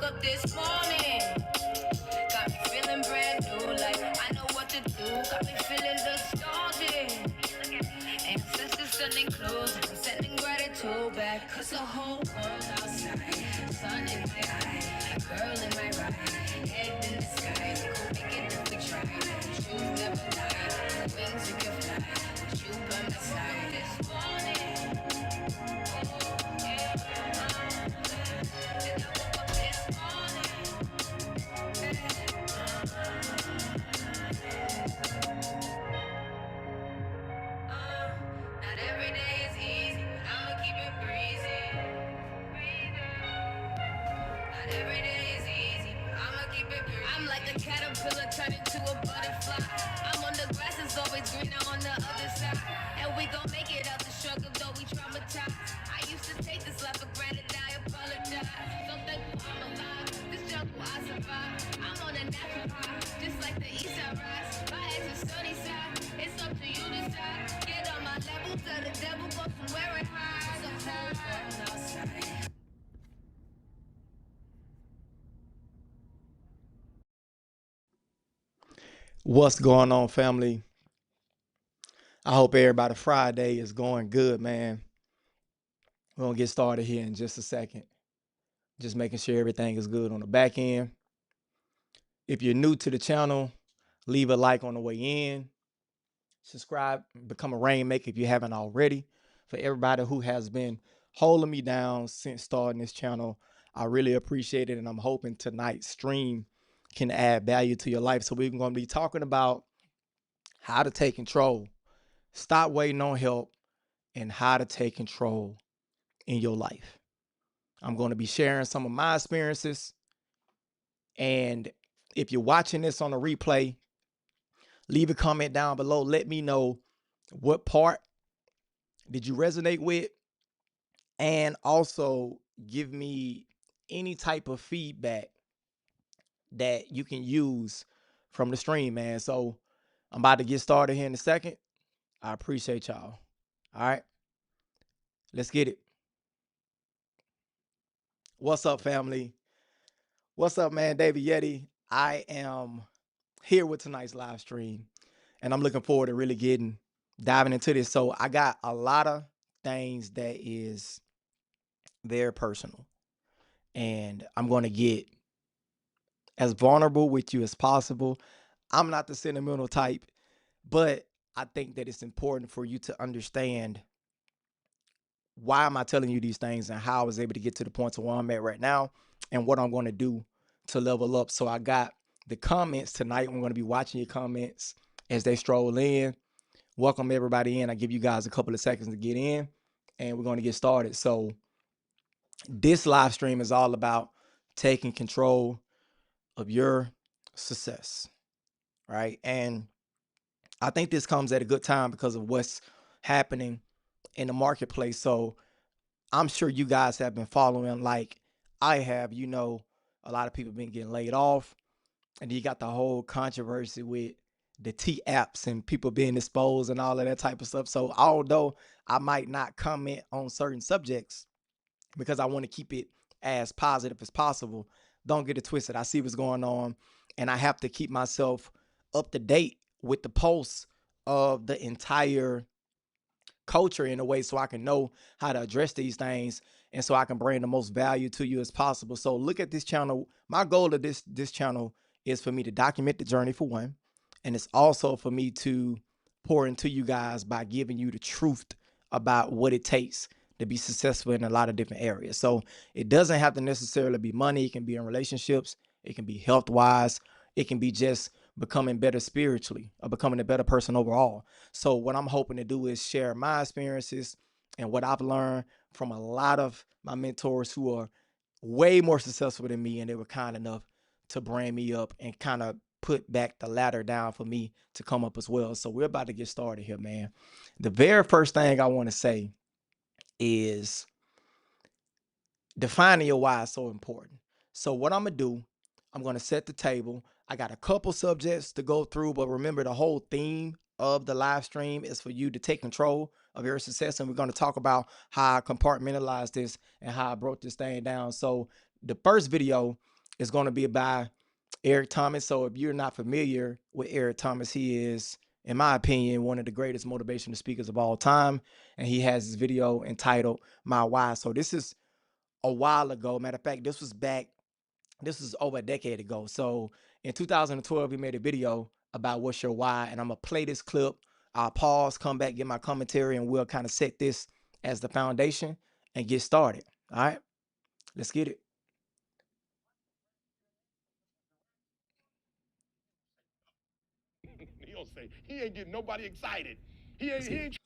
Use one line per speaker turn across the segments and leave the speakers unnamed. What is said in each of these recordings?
up this morning, got me feeling brand new, like I know what to do. Got me feeling nostalgic. Ancestors sending clues, I'm sending gratitude back. Cause the whole world outside, sun in my eye, girl in my ride, head in the sky. We could make it if we try. Truth never lie, wings we can fly. With you by my side this morning. Oh, yeah. And I woke up this morning. Not every day is easy, but I'ma keep it breezy. Not every day is easy, but I'ma keep it breezy. I'm like a caterpillar turned into a butterfly. I'm on the grass, it's always greener on the other side. And we gon' make it out the struggle, though we traumatized. I used to take this life for granted, I apologize. So thankful I'm alive, this jungle I survive. I'm on a natural high, just like the east side rise. My ex is sunny side, it's up to you to decide. Get on my level, tell the devil go somewhere and hide. So whole world outside.
What's going on, family? I hope everybody Friday is going good, man. We're gonna get started here in just a second. Just making sure everything is good on the back end. If you're new to the channel, leave a like on the way in. Subscribe, become a rainmaker if you haven't already. For everybody who has been holding me down since starting this channel, I really appreciate it, and I'm hoping tonight's stream can add value to your life. So we're gonna be talking about how to take control, stop waiting on help, and how to take control in your life. I'm going to be sharing some of my experiences. And if you're watching this on a replay, leave a comment down below. Let me know what part did you resonate with, and also give me any type of feedback that you can use from the stream, man. So I'm about to get started here in a second. I appreciate y'all. All right, let's get it. What's up, family? What's up, man? David Yeti. I am here with tonight's live stream, and I'm looking forward to really diving into this. So I got a lot of things that is very personal, and I'm going to get as vulnerable with you as possible. I'm not the sentimental type, but I think that it's important for you to understand why am I telling you these things and how I was able to get to the point to where I'm at right now and what I'm going to do to level up. So I got the comments tonight. I'm going to be watching your comments as they stroll in. Welcome everybody in. I give you guys a couple of seconds to get in, and we're going to get started. So this live stream is all about taking control of your success, right? And I think this comes at a good time because of what's happening in the marketplace. So I'm sure you guys have been following like I have. You know, a lot of people been getting laid off, and you got the whole controversy with the T apps and people being exposed and all of that type of stuff. So although I might not comment on certain subjects because I want to keep it as positive as possible, don't get it twisted. I see what's going on, and I have to keep myself up to date with the pulse of the entire culture in a way so I can know how to address these things and so I can bring the most value to you as possible. So look at this channel. My goal of this channel is for me to document the journey, for one, and it's also for me to pour into you guys by giving you the truth about what it takes to be successful in a lot of different areas. So it doesn't have to necessarily be money. It can be in relationships. It can be health wise. It can be just becoming better spiritually or becoming a better person overall. So what I'm hoping to do is share my experiences and what I've learned from a lot of my mentors who are way more successful than me, and they were kind enough to bring me up and kind of put back the ladder down for me to come up as well. So we're about to get started here, man. The very first thing I want to say is defining your why is so important. So what I'm gonna do, I'm gonna set the table. I got a couple subjects to go through, but remember the whole theme of the live stream is for you to take control of your success. And we're gonna talk about how I compartmentalize this and how I broke this thing down. So the first video It's going to be by Eric Thomas. So if you're not familiar with Eric Thomas, he is, in my opinion, one of the greatest motivational speakers of all time. And he has this video entitled My Why. So this is a while ago. Matter of fact, this is over a decade ago. So in 2012, he made a video about what's your why. And I'm going to play this clip. I'll pause, come back, get my commentary, and we'll kind of set this as the foundation and get started. All right, let's get it.
He don't say he ain't getting nobody excited. He
Let's
ain't he
get it.
ain't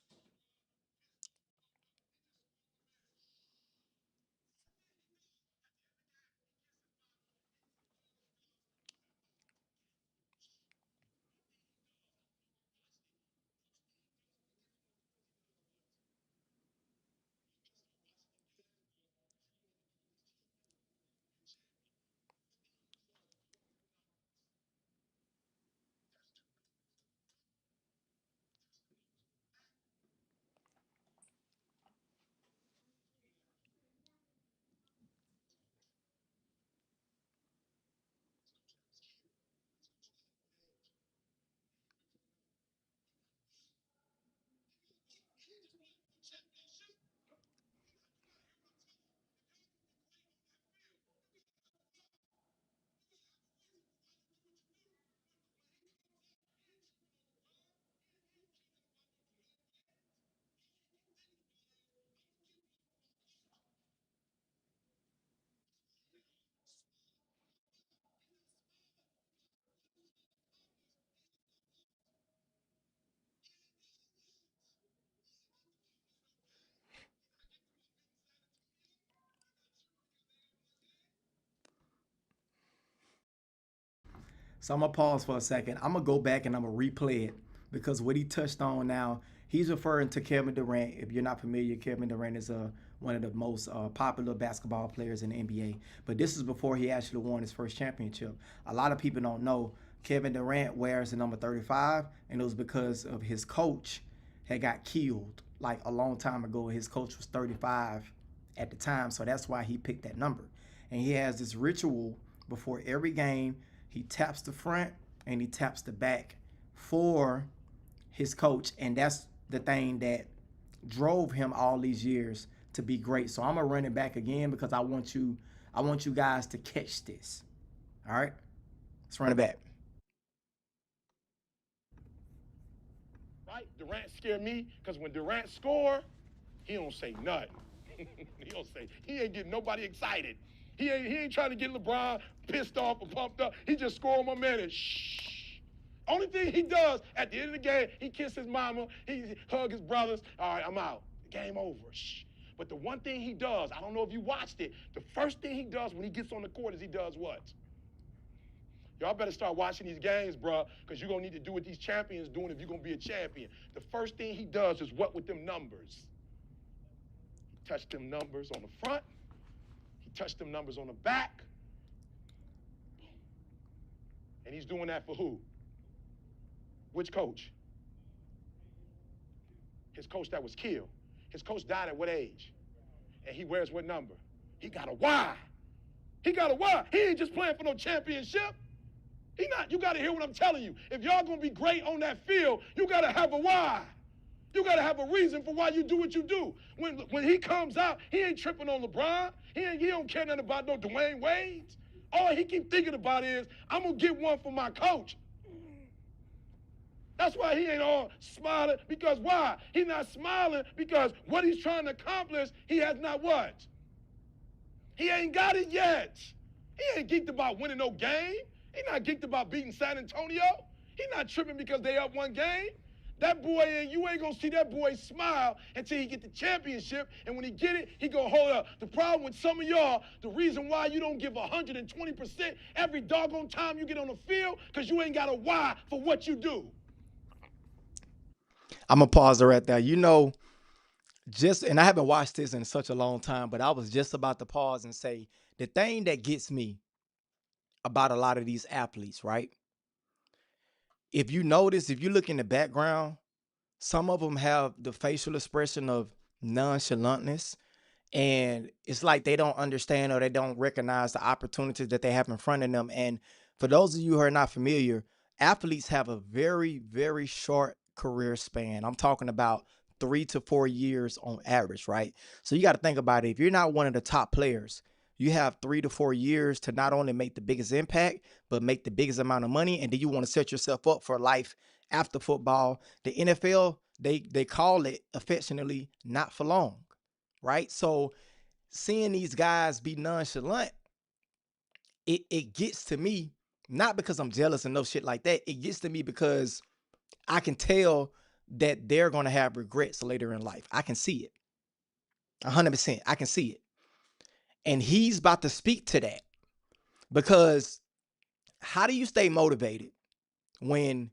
So I'm gonna pause for a second. I'm gonna go back and I'm gonna replay it because what he touched on now, he's referring to Kevin Durant. If you're not familiar, Kevin Durant is one of the most popular basketball players in the NBA. But this is before he actually won his first championship. A lot of people don't know Kevin Durant wears the number 35, and it was because of his coach had got killed like a long time ago. His coach was 35 at the time, so that's why he picked that number. And he has this ritual before every game. He taps the front and he taps the back for his coach, and that's the thing that drove him all these years to be great. So I'm gonna run it back again because I want you guys to catch this. All right, let's run it back.
right. Durant scared me because when Durant score, he don't say nothing. He don't say he ain't getting nobody excited. He ain't trying to get LeBron pissed off or pumped up. He just score my man and shh. Only thing he does at the end of the game, he kiss his mama, he hug his brothers. All right, I'm out. Game over. Shh. But the one thing he does, I don't know if you watched it, the first thing he does when he gets on the court is he does what? Y'all better start watching these games, bro, because you're going to need to do what these champions doing if you're going to be a champion. The first thing he does is what with them numbers? He touched them numbers on the front. He touched them numbers on the back. And he's doing that for who? Which coach? His coach that was killed. His coach died at what age? And he wears what number? He got a Y. He got a Y. He ain't just playing for no championship. He not. You got to hear what I'm telling you. If y'all going to be great on that field, you got to have a why. You got to have a reason for why you do what you do. When he comes out, he ain't tripping on LeBron. He don't care nothing about no Dwayne Wade. All he keep thinking about is, I'm going to get one for my coach. That's why he ain't all smiling. Because why? He not smiling because what he's trying to accomplish, he has not what? He ain't got it yet. He ain't geeked about winning no game. He not geeked about beating San Antonio. He not tripping because they up one game. That boy, and you ain't gonna see that boy smile until he get the championship. And when he get it, he gonna hold up. The problem with some of y'all, the reason why you don't give 120% every doggone time you get on the field, because you ain't got a why for what you do.
I'm gonna pause it right there. You know, just and I haven't watched this in such a long time, but I was just about to pause and say the thing that gets me about a lot of these athletes, right? If you notice, if you look in the background, some of them have the facial expression of nonchalantness, And it's like they don't understand or they don't recognize the opportunities that they have in front of them. And for those of you who are not familiar, athletes have a very, very short career span. I'm talking about 3 to 4 years on average, right? So you got to think about it. If you're not one of the top players, you have 3 to 4 years to not only make the biggest impact, but make the biggest amount of money. And then you want to set yourself up for life after football. The NFL, they call it affectionately not for long, right? So seeing these guys be nonchalant, it gets to me, not because I'm jealous and no shit like that. It gets to me because I can tell that they're gonna have regrets later in life. I can see it. 100%. I can see it. And he's about to speak to that because how do you stay motivated when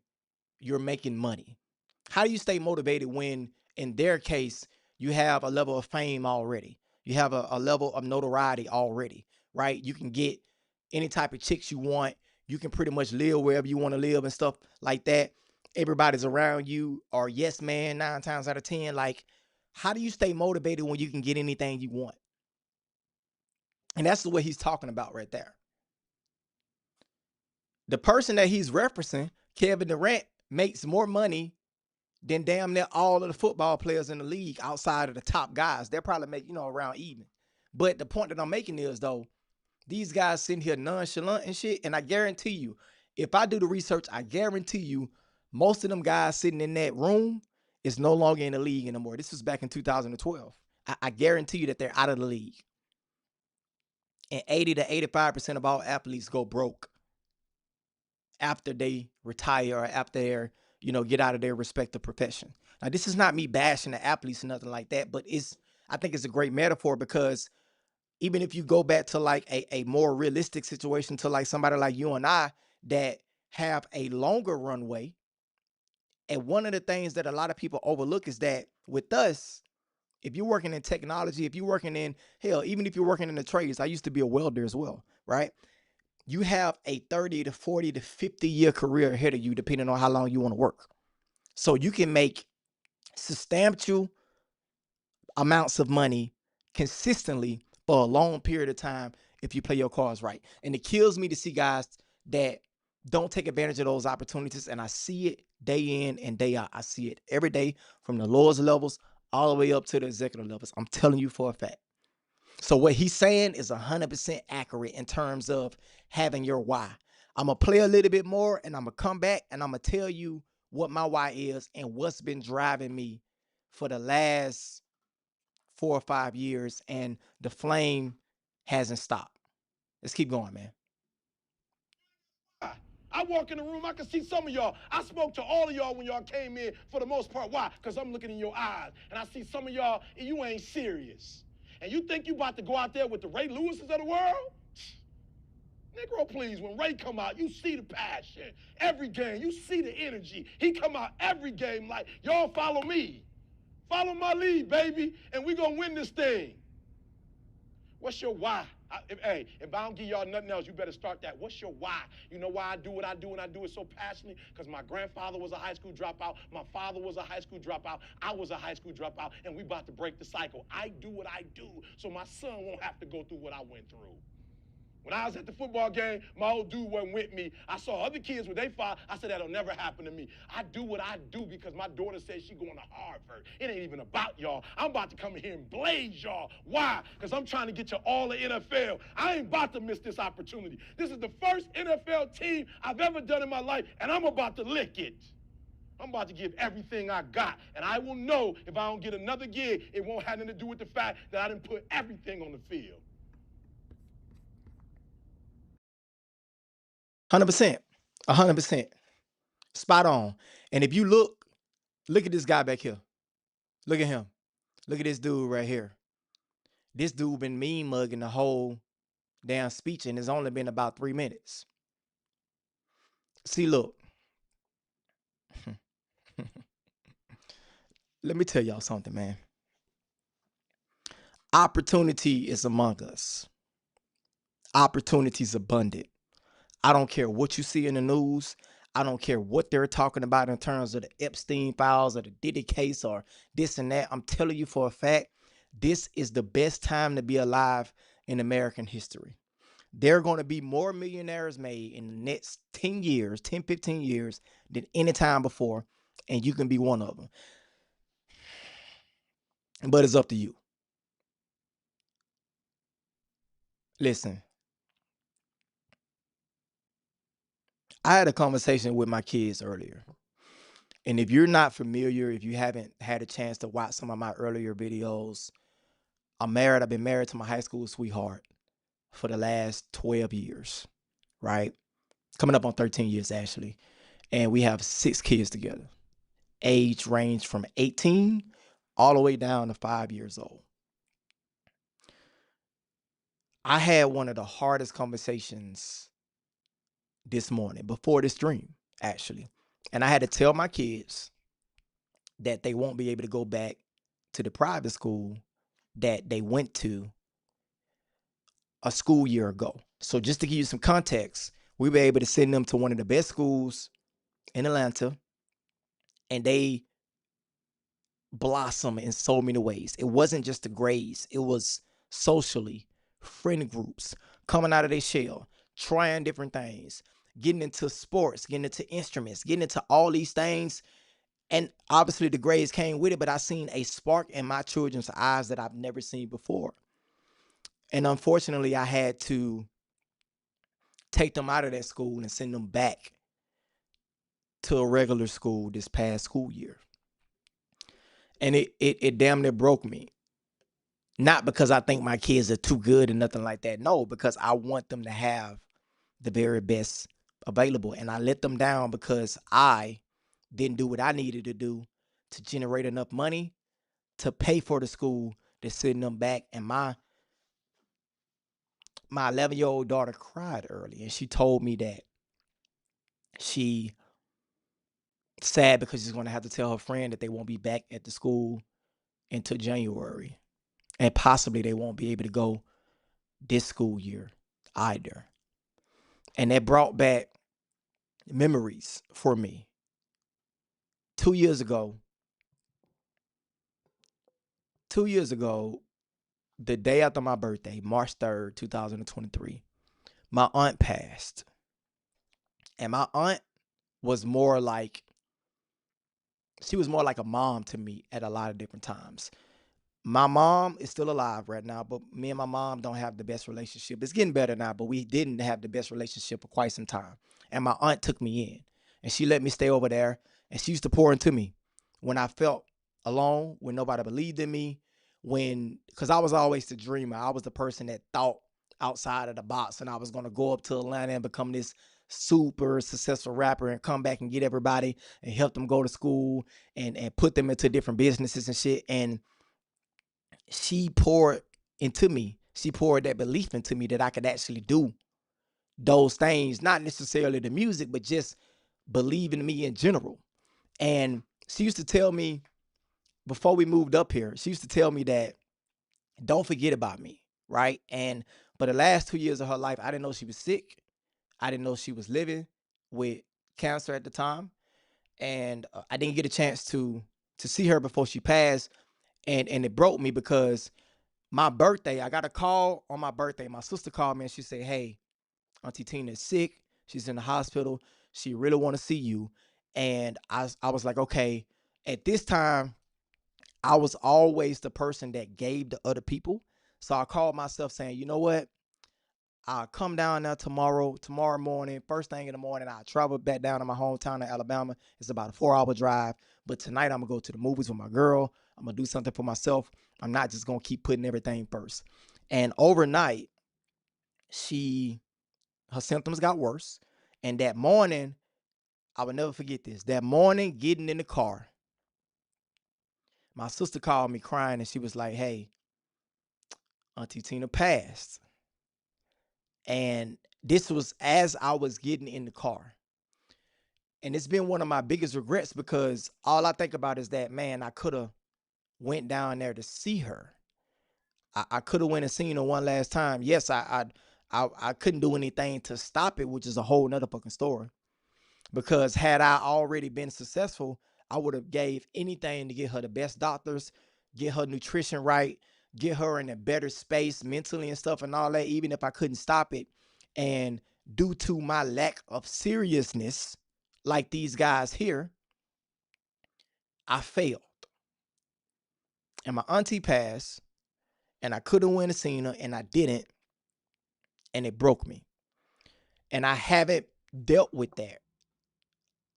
you're making money? How do you stay motivated when, in their case, you have a level of fame already? You have a level of notoriety already, right? You can get any type of chicks you want. You can pretty much live wherever you want to live and stuff like that. Everybody's around you or yes man 9 times out of 10. Like, how do you stay motivated when you can get anything you want? And that's what he's talking about right there. The person that he's referencing, Kevin Durant, makes more money than damn near all of the football players in the league outside of the top guys. They'll probably make, around even. But the point that I'm making is, though, these guys sitting here nonchalant and shit, and I guarantee you, if I do the research, I guarantee you, most of them guys sitting in that room is no longer in the league anymore. This was back in 2012. I guarantee you that they're out of the league. And 80 to 85% of all athletes go broke after they retire or after they're, get out of their respective profession. Now, this is not me bashing the athletes or nothing like that, but I think it's a great metaphor because even if you go back to like a more realistic situation to like somebody like you and I that have a longer runway, and one of the things that a lot of people overlook is that with us, if you're working in technology, if you're working in hell, even if you're working in the trades, I used to be a welder as well, right? You have a 30 to 40 to 50-year career ahead of you, depending on how long you want to work. So you can make substantial amounts of money consistently for a long period of time if you play your cards right. And it kills me to see guys that don't take advantage of those opportunities. And I see it day in and day out. I see it every day from the lowest levels all the way up to the executive levels. I'm telling you for a fact. So what he's saying is 100% accurate in terms of having your why. I'm going to play a little bit more and I'm going to come back and I'm going to tell you what my why is and what's been driving me for the last 4 or 5 years. And the flame hasn't stopped. Let's keep going, man.
I walk in the room, I can see some of y'all. I spoke to all of y'all when y'all came in for the most part. Why? Because I'm looking in your eyes. And I see some of y'all, and you ain't serious. And you think you about to go out there with the Ray Lewises of the world? Negro, please, when Ray come out, you see the passion. Every game, you see the energy. He come out every game like, y'all follow me. Follow my lead, baby, and we gonna win this thing. What's your why? If I don't give y'all nothing else, you better start that. What's your why? You know why I do what I do and I do it so passionately? Because my grandfather was a high school dropout. My father was a high school dropout. I was a high school dropout. And we about to break the cycle. I do what I do so my son won't have to go through what I went through. When I was at the football game, my old dude wasn't with me. I saw other kids with their father. I said, that'll never happen to me. I do what I do because my daughter says she's going to Harvard. It ain't even about y'all. I'm about to come in here and blaze y'all. Why? Because I'm trying to get you all the NFL. I ain't about to miss this opportunity. This is the first NFL team I've ever done in my life, and I'm about to lick it. I'm about to give everything I got, and I will know if I don't get another gig, it won't have anything to do with the fact that I didn't put everything on the field.
100%. 100%. Spot on. And if you look at this guy back here. Look at him. Look at this dude right here. This dude been mean mugging the whole damn speech, and it's only been about 3 minutes. See, look. Let me tell y'all something, man. Opportunity is among us. Opportunity is abundant. I don't care what you see in the news. I don't care what they're talking about in terms of the Epstein files or the Diddy case or this and that. I'm telling you for a fact, This is the best time to be alive in American history. There are going to be more millionaires made in the next 10 years, 10, 15 years than any time before, and you can be one of them. But it's up to you. Listen, I had a conversation with my kids earlier. And if you're not familiar, if you haven't had a chance to watch some of my earlier videos, I'm married. I've been married to my high school sweetheart for the last 12 years, right? Coming up on 13 years, actually. And we have 6 kids together. Age range from 18 all the way down to 5 years old. I had one of the hardest conversations this morning before this stream, actually. And I had to tell my kids that they won't be able to go back to the private school that they went to a school year ago. So just to give you some context, we were able to send them to one of the best schools in Atlanta, and they blossom in so many ways. It wasn't just the grades, it was socially, friend groups, coming out of their shell, trying different things, getting into sports, getting into instruments, getting into all these things. And obviously the grades came with it, but I seen a spark in my children's eyes that I've never seen before. And unfortunately, I had to take them out of that school and send them back to a regular school this past school year. And it damn near broke me. Not because I think my kids are too good and nothing like that. No, because I want them to have the very best available. And I let them down because I didn't do what I needed to do to generate enough money to pay for the school to send them back. And my 11-year-old daughter cried early, and she told me that she sad because she's going to have to tell her friend that they won't be back at the school until January, and possibly they won't be able to go this school year either. And that brought back memories for me. 2 years ago, 2 years ago, the day after my birthday, March 3rd, 2023, my aunt passed. And my aunt was more like, she was more like a mom to me at a lot of different times. My mom is still alive right now, but me and my mom don't have the best relationship. It's getting better now, but we didn't have the best relationship for quite some time. And my aunt took me in, and she let me stay over there, and she used to pour into me when I felt alone, when nobody believed in me, because I was always the dreamer. I was the person that thought outside of the box, and I was going to go up to Atlanta and become this super successful rapper and come back and get everybody and help them go to school and put them into different businesses and shit. And she poured into me. She poured that belief into me that I could actually do those things, not necessarily the music, but just believe in me in general. And she used to tell me before we moved up here, she used to tell me that don't forget about me, right? And for the last 2 years of her life, I didn't know she was sick. I didn't know she was living with cancer at the time, and I didn't get a chance to see her before she passed. And it broke me because my birthday, I got a call on my birthday. My sister called me and she said, "Hey, Auntie Tina is sick. She's in the hospital. She really want to see you." And I was like, okay. At this time, I was always the person that gave to other people. So I called myself saying, you know what? I'll come down there tomorrow morning, first thing in the morning. I'll travel back down to my hometown of Alabama. It's about a 4-hour drive. But tonight I'm going to go to the movies with my girl. I'm going to do something for myself. I'm not just going to keep putting everything first. And overnight, her symptoms got worse. And that morning, I will never forget this. That morning, getting in the car, my sister called me crying and she was like, "Hey, Auntie Tina passed." And this was as I was getting in the car. And it's been one of my biggest regrets because all I think about is that, man, I could have went down there to see her. I could have went and seen her one last time. Yes, I couldn't do anything to stop it, which is a whole nother fucking story. Because had I already been successful, I would have gave anything to get her the best doctors, get her nutrition right, get her in a better space mentally and stuff and all that, even if I couldn't stop it. And due to my lack of seriousness, like these guys here, I failed. And my auntie passed, and I could have went and seen her, and I didn't, and it broke me. And I haven't dealt with that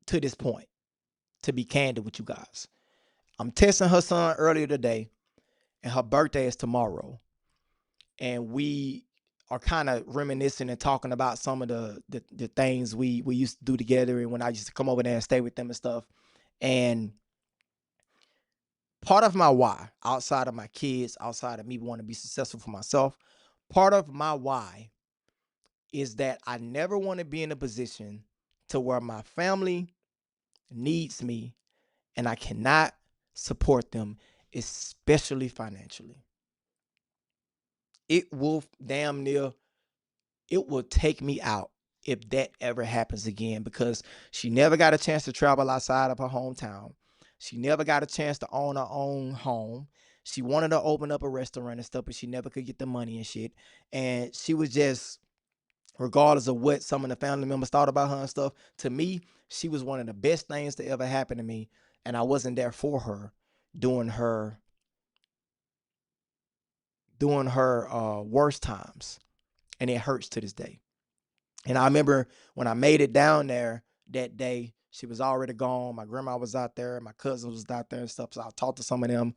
to this point, to be candid with you guys. I'm testing her son earlier today, and her birthday is tomorrow. And we are kind of reminiscing and talking about some of the things we used to do together, and when I used to come over there and stay with them and stuff. And part of my why, outside of my kids, outside of me wanting to be successful for myself, part of my why is that I never want to be in a position to where my family needs me and I cannot support them, especially financially. It will damn near, it will take me out if that ever happens again, because she never got a chance to travel outside of her hometown. She never got a chance to own her own home. She wanted to open up a restaurant and stuff, but she never could get the money and shit. And she was just, regardless of what some of the family members thought about her and stuff, to me, she was one of the best things to ever happen to me. And I wasn't there for her during her worst times. And it hurts to this day. And I remember when I made it down there that day, she was already gone. My grandma was out there, my cousins was out there and stuff. So I talked to some of them,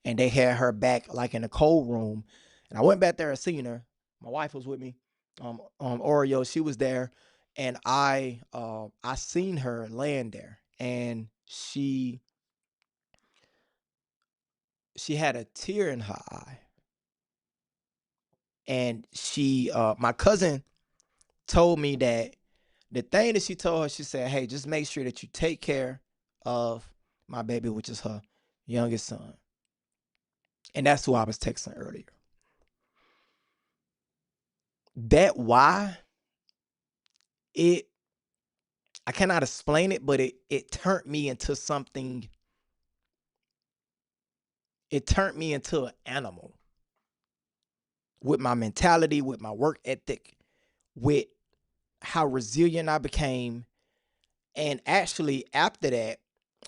and they had her back like in the cold room. And I went back there and seen her. My wife was with me. Oreo, she was there, and I seen her laying there, and she had a tear in her eye. And my cousin told me that the thing that she told her, she said, "Hey, just make sure that you take care of my baby," which is her youngest son. And that's who I was texting earlier. That why it I cannot explain it, but it turned me into something. It turned me into an animal with my mentality, with my work ethic, with how resilient I became. And actually, after that,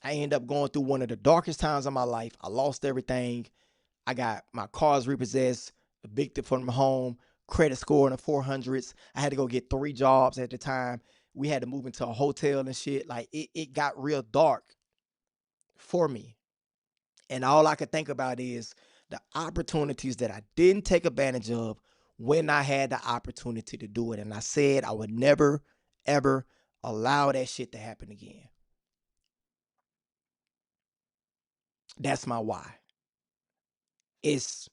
I ended up going through one of the darkest times of my life. I lost everything. I got my cars repossessed, evicted from my home, credit score in the 400s. I had to go get 3 jobs at the time. We had to move into a hotel and shit. Like it got real dark for me. And all I could think about is the opportunities that I didn't take advantage of when I had the opportunity to do it. And I said I would never, ever allow that shit to happen again. That's my why. It's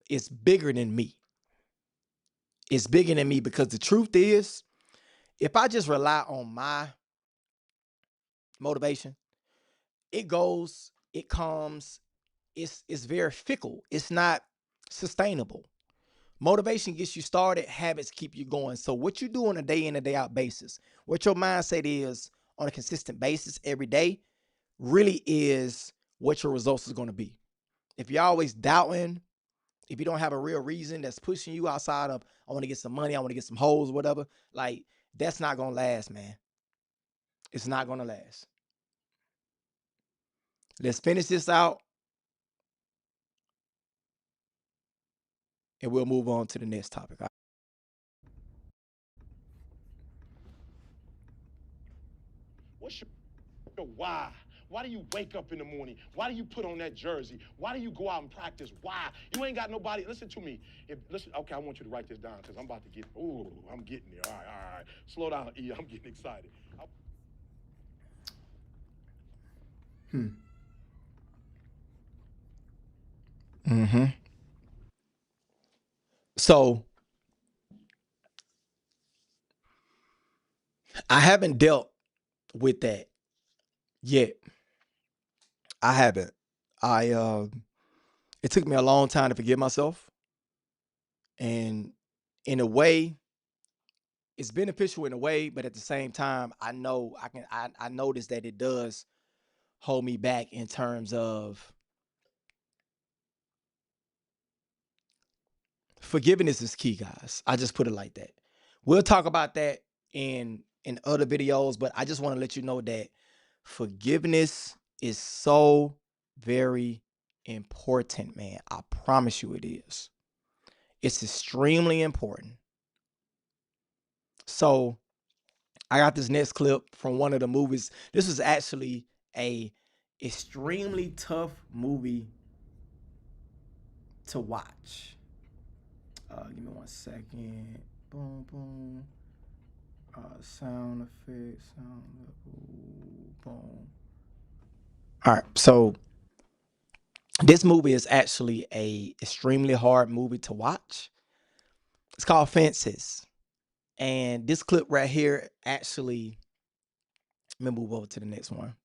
it's bigger than me. It's bigger than me because the truth is, if I just rely on my motivation, it goes, it comes, it's very fickle. It's not sustainable. Motivation gets you started, habits keep you going. So what you do on a day in and day out basis, what your mindset is on a consistent basis every day, really is what your results is going to be. If you're always doubting, if you don't have a real reason that's pushing you outside of, I want to get some money, I want to get some hoes, whatever, like that's not gonna last, man. It's not gonna last. Let's finish this out and we'll move on to the next topic.
What's your why? Why do you wake up in the morning? Why do you put on that jersey? Why do you go out and practice? Why? You ain't got nobody. Listen to me. Listen, okay, I want you to write this down because I'm about to get, ooh, I'm getting there. All right. Slow down, E. I'm getting excited.
Mm-hmm. So I haven't dealt with that yet. I haven't. I It took me a long time to forgive myself, and in a way, it's beneficial in a way, but at the same time, I know I notice that it does hold me back in terms of Forgiveness is key, guys. I just put it like that. We'll talk about that in other videos, but I just want to let you know that forgiveness is so very important, man. I promise you it is. It's extremely important. So I got this next clip from one of the movies. This was actually a extremely tough movie to watch. Give me 1 second. Boom, boom. Sound effects. Sound level. Boom. All right. So this movie is actually a extremely hard movie to watch. It's called Fences. And this clip right here actually, let me move over to the next one.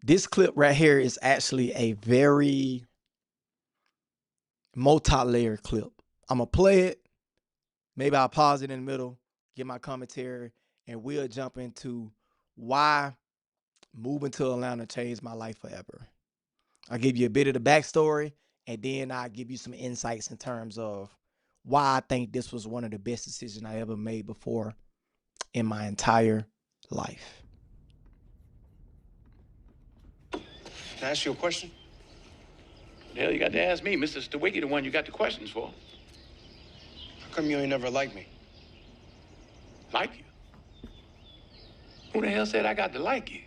This clip right here is actually a very multi-layered clip. I'm gonna play it. Maybe I'll pause it in the middle, get my commentary, and we'll jump into why moving to Atlanta changed my life forever. I'll give you a bit of the backstory, and then I'll give you some insights in terms of why I think this was one of the best decisions I ever made before in my entire life.
Can I ask you a question?
The hell you got to ask me, Mr. Stawicki, the one you got the questions for.
How come you ain't never liked me?
Like you? Who the hell said I got to like you?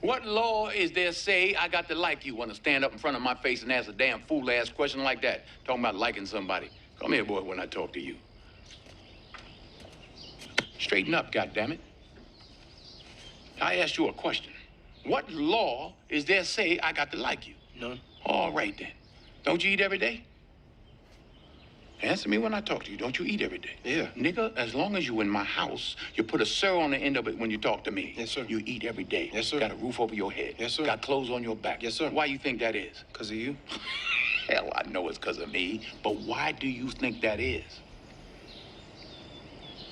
What law is there say I got to like you? Want to stand up in front of my face and ask a damn fool-ass question like that? Talking about liking somebody. Come here, boy, when I talk to you. Straighten up, goddammit. I asked you a question. What law is there say I got to like you?
None.
All right, then. Don't you eat every day? Answer me when I talk to you. Don't you eat every day?
Yeah.
Nigga, as long as you in my house, you put a sir on the end of it when you talk to me.
Yes, sir.
You eat every day.
Yes, sir.
Got a roof over your head.
Yes, sir.
Got clothes on your back.
Yes, sir.
Why you think that is?
Because of you?
Hell, I know it's because of me. But why do you think that is?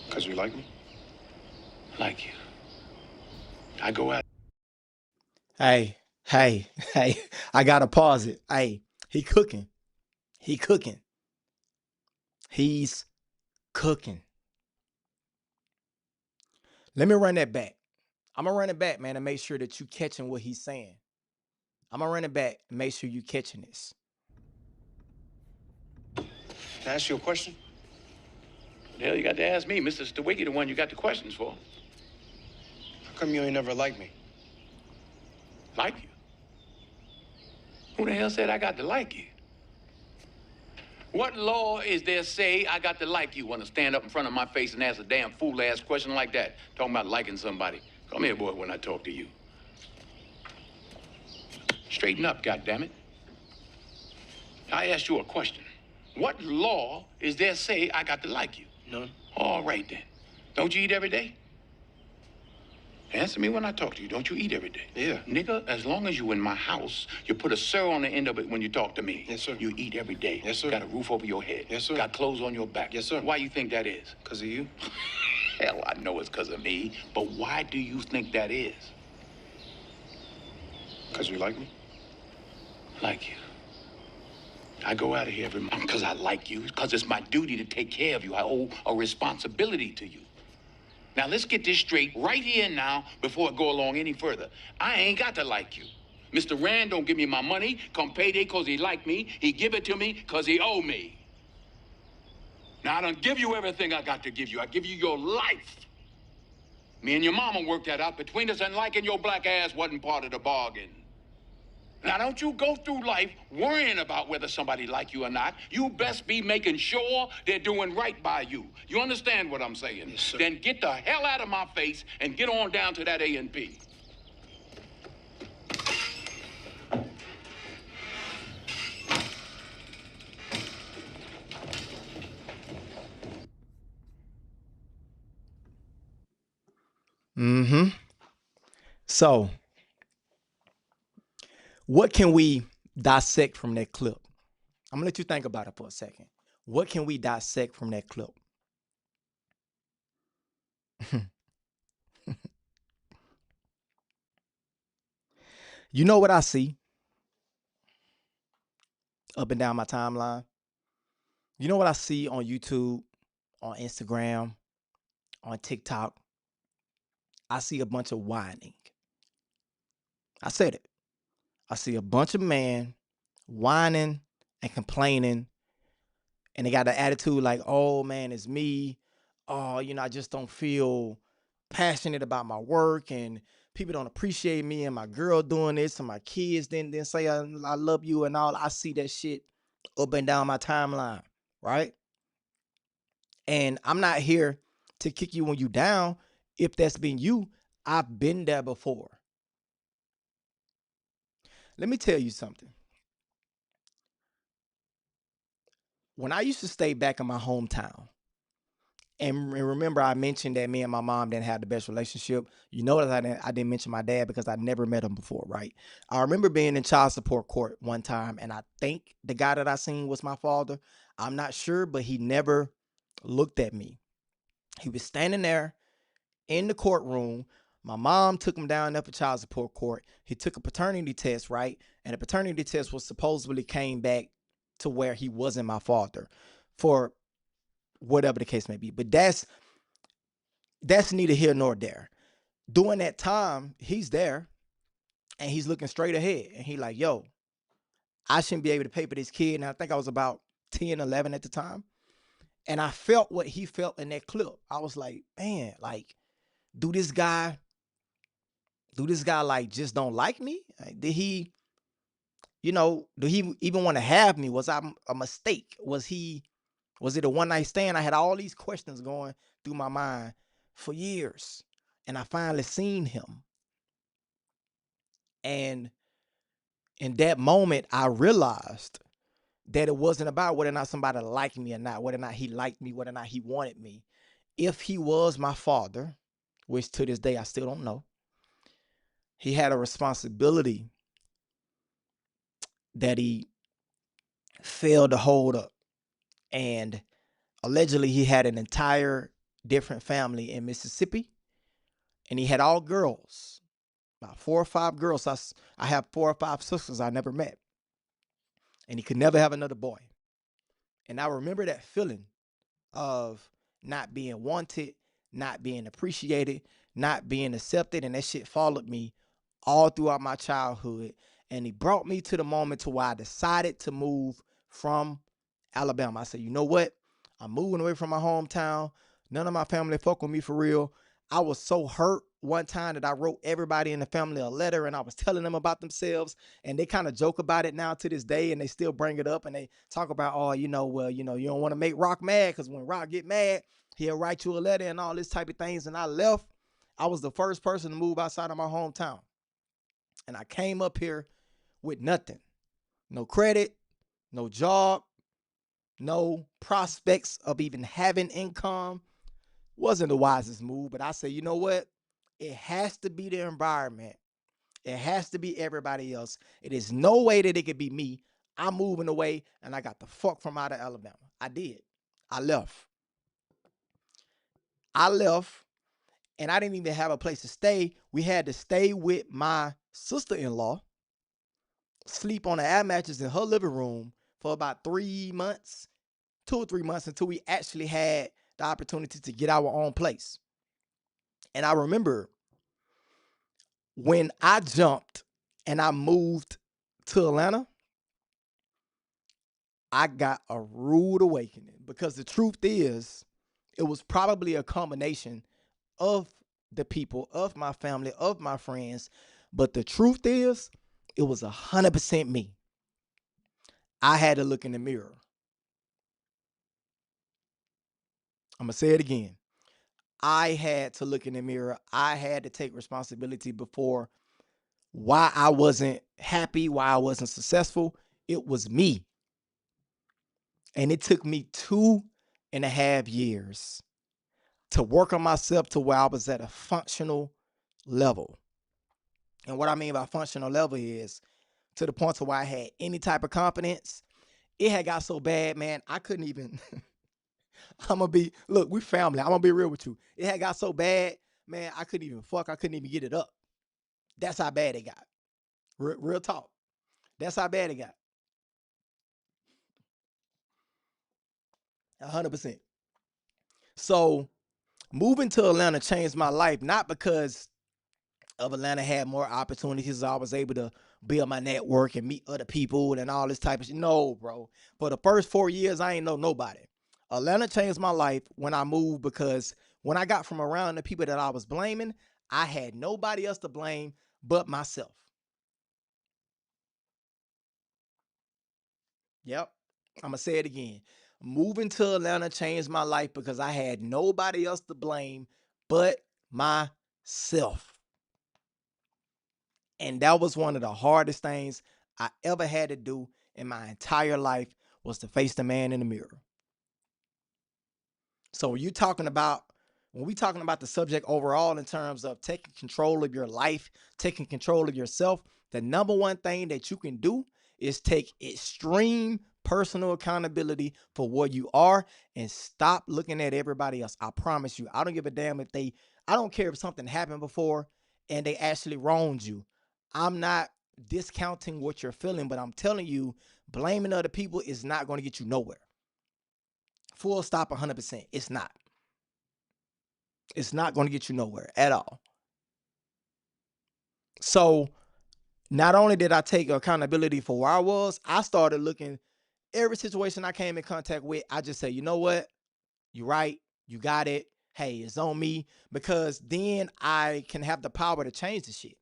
Because you like me?
Like you. I go out.
Hey, I gotta pause it. Hey, he cooking. He cooking. He's cooking. Let me run that back. I'm gonna run it back, man, and make sure that you catching what he's saying. I'm gonna run it back and make sure you catching this.
Can I ask you a question?
The hell you got to ask me, Mr. Stawicki, the one you got the questions for.
How come you ain't never liked me?
Like you? Who the hell said I got to like you? What law is there say I got to like you? Want to stand up in front of my face and ask a damn fool-ass question like that? Talking about liking somebody. Come here, boy, when I talk to you. Straighten up, goddammit. I asked you a question. What law is there say I got to like you?
None.
All right, then. Don't you eat every day? Answer me when I talk to you. Don't you eat every day?
Yeah.
Nigga, as long as you in my house, you put a sir on the end of it when you talk to me.
Yes, sir.
You eat every day.
Yes, sir.
Got a roof over your head.
Yes, sir.
Got clothes on your back.
Yes, sir.
Why you think that is?
Because of you?
Hell, I know it's because of me. But why do you think that is?
Because you like me?
Like you. I go out of here every month because I like you, because it's my duty to take care of you. I owe a responsibility to you. Now, let's get this straight right here and now before I go along any further. I ain't got to like you. Mr. Rand don't give me my money come payday because he like me. He give it to me because he owe me. Now, I don't give you everything I got to give you. I give you your life. Me and your mama worked that out between us, and liking your black ass wasn't part of the bargain. Now, don't you go through life worrying about whether somebody like you or not. You best be making sure they're doing right by you. You understand what I'm saying?
Yes, sir.
Then get the hell out of my face and get on down to that A&P.
Mm-hmm. So, what can we dissect from that clip? I'm gonna let you think about it for a second. What can we dissect from that clip? You know what I see? up and down my timeline. You know what I see on YouTube, on Instagram, on TikTok? I see a bunch of whining. I said it. I see a bunch of men whining and complaining, and they got the attitude like, oh man, it's me. Oh, I just don't feel passionate about my work, and people don't appreciate me, and my girl doing this, and my kids didn't say I love you and all. I see that shit up and down my timeline, right? And I'm not here to kick you when you down. If that's been you, I've been there before. Let me tell you something. When I used to stay back in my hometown, and remember I mentioned that me and my mom didn't have the best relationship. You notice I didn't mention my dad because I never met him before, right? I remember being in child support court one time, and I think the guy that I seen was my father. I'm not sure, but he never looked at me. He was standing there in the courtroom. My mom took him down there for child support court. He took a paternity test, right? And the paternity test was supposedly came back to where he wasn't my father, for whatever the case may be. But that's neither here nor there. During that time, he's there and he's looking straight ahead. And he like, yo, I shouldn't be able to pay for this kid. And I think I was about 10, 11 at the time. And I felt what he felt in that clip. I was like, man, like, do this guy like just don't like me? Like, did he, do he even want to have me? Was I a mistake? Was it a one night stand? I had all these questions going through my mind for years. And I finally seen him. And in that moment, I realized that it wasn't about whether or not somebody liked me or not, whether or not he liked me, whether or not he wanted me. If he was my father, which to this day I still don't know, he had a responsibility that he failed to hold up. And allegedly, he had an entire different family in Mississippi, and he had all girls, about 4 or 5 girls. I have 4 or 5 sisters I never met, and he could never have another boy. And I remember that feeling of not being wanted, not being appreciated, not being accepted, and that shit followed me all throughout my childhood. And he brought me to the moment to where I decided to move from Alabama. I said, you know what? I'm moving away from my hometown. None of my family fuck with me for real. I was so hurt one time that I wrote everybody in the family a letter, and I was telling them about themselves, and they kind of joke about it now to this day, and they still bring it up, and they talk about, oh, well, you don't want to make Rock mad, because when Rock get mad, he'll write you a letter and all this type of things. And I left. I was the first person to move outside of my hometown, and I came up here with nothing. No credit, no job, no prospects of even having income. Wasn't the wisest move, but I said, you know what? It has to be the environment. It has to be everybody else. It is no way that it could be me. I'm moving away, and I got the fuck from out of Alabama. I did. I left. And I didn't even have a place to stay. We had to stay with my sister-in-law, sleep on the air mattress in her living room for about 3 months, 2 or 3 months, until we actually had the opportunity to get our own place. And I remember when I jumped and I moved to Atlanta, I got a rude awakening, because the truth is, it was probably a combination of the people, of my family, of my friends. But the truth is, it was 100% me. I had to look in the mirror. I'm going to say it again. I had to look in the mirror. I had to take responsibility before why I wasn't happy, why I wasn't successful. It was me. And it took me 2.5 years to work on myself to where I was at a functional level. And what I mean by functional level is to the point to where I had any type of confidence. It had got so bad, man, I couldn't even, look, we family. I'm going to be real with you. It had got so bad, man, I couldn't even fuck. I couldn't even get it up. That's how bad it got. Real talk. That's how bad it got. 100%. So moving to Atlanta changed my life, not because of Atlanta had more opportunities. I was able to build my network and meet other people and all this type of shit. No, bro. For the first 4 years, I ain't know nobody. Atlanta changed my life when I moved because when I got from around the people that I was blaming, I had nobody else to blame but myself. Yep. I'm going to say it again. Moving to Atlanta changed my life because I had nobody else to blame but myself. And that was one of the hardest things I ever had to do in my entire life, was to face the man in the mirror. So when we talking about the subject overall in terms of taking control of your life, taking control of yourself, the number one thing that you can do is take extreme personal accountability for where you are and stop looking at everybody else. I promise you, I don't give a damn I don't care if something happened before and they actually wronged you. I'm not discounting what you're feeling, but I'm telling you, blaming other people is not going to get you nowhere. Full stop, 100%. It's not. It's not going to get you nowhere at all. So not only did I take accountability for where I was, I started looking every situation I came in contact with. I just say, you know what? You're right. You got it. Hey, it's on me, because then I can have the power to change the shit.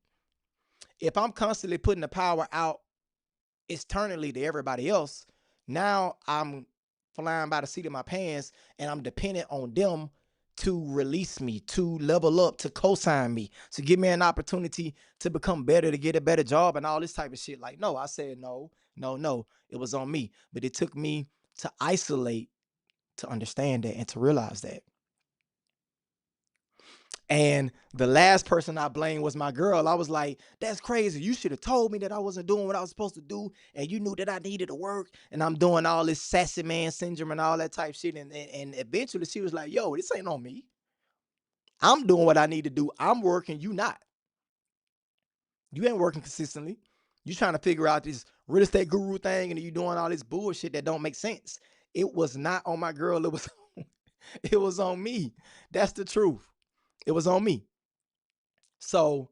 If I'm constantly putting the power out externally to everybody else, now I'm flying by the seat of my pants and I'm dependent on them to release me, to level up, to co-sign me, to give me an opportunity to become better, to get a better job and all this type of shit. Like, no, I said no, no, no. It was on me. But it took me to isolate, to understand that and to realize that. And the last person I blamed was my girl. I was like, that's crazy. You should have told me that I wasn't doing what I was supposed to do. And you knew that I needed to work. And I'm doing all this sassy man syndrome and all that type shit. And eventually she was like, yo, this ain't on me. I'm doing what I need to do. I'm working. You not. You ain't working consistently. You trying to figure out this real estate guru thing and you doing all this bullshit that don't make sense. It was not on my girl. It was on me. That's the truth. It was on me. So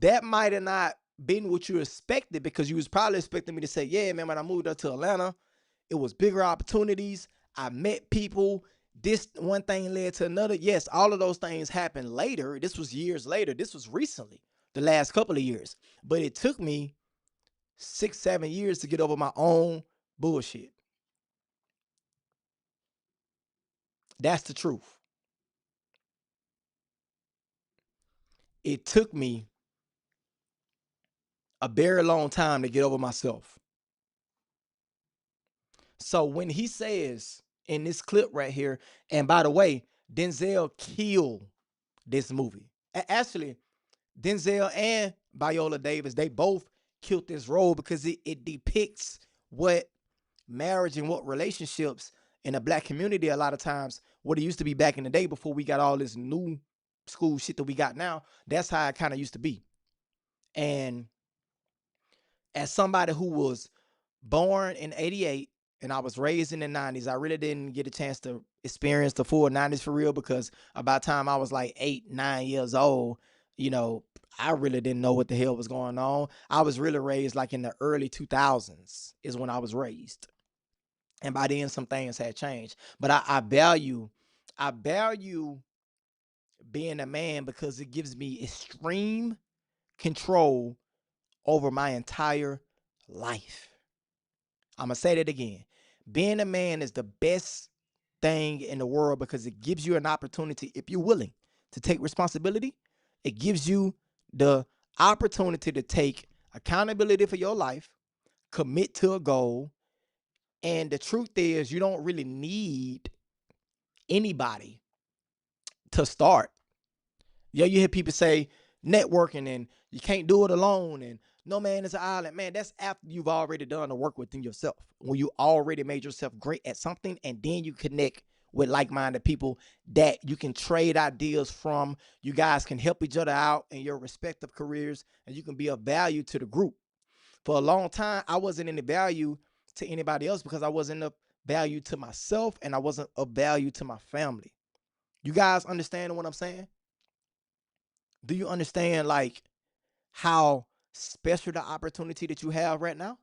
that might have not been what you expected, because you was probably expecting me to say, yeah, man, when I moved up to Atlanta, it was bigger opportunities. I met people. This one thing led to another. Yes, all of those things happened later. This was years later. This was recently, the last couple of years. But it took me 6, 7 years to get over my own bullshit. That's the truth. It took me a very long time to get over myself. So when he says in this clip right here, and by the way, Denzel killed this movie. Actually, Denzel and Viola Davis, they both killed this role because it depicts what marriage and what relationships in the black community, a lot of times, what it used to be back in the day before we got all this new school shit that we got now. That's how it kind of used to be. And as somebody who was born in 88 and I was raised in the 90s, I really didn't get a chance to experience the full 90s for real, because about the time I was like 8, 9 years old, you know, I really didn't know what the hell was going on. I was really raised like in the early 2000s is when I was raised. And by then some things had changed. But I value being a man because it gives me extreme control over my entire life. I'm going to say that again. Being a man is the best thing in the world because it gives you an opportunity, if you're willing to take responsibility, it gives you the opportunity to take accountability for your life, commit to a goal. And the truth is, you don't really need anybody to start. Yeah, you hear people say networking and you can't do it alone and no man is an island. Man, that's after you've already done the work within yourself. When you already made yourself great at something, and then you connect with like-minded people that you can trade ideas from. You guys can help each other out in your respective careers, and you can be of value to the group. For a long time, I wasn't any value to anybody else because I wasn't value to myself and I wasn't of value to my family. You guys understand what I'm saying? Do you understand like how special the opportunity that you have right now?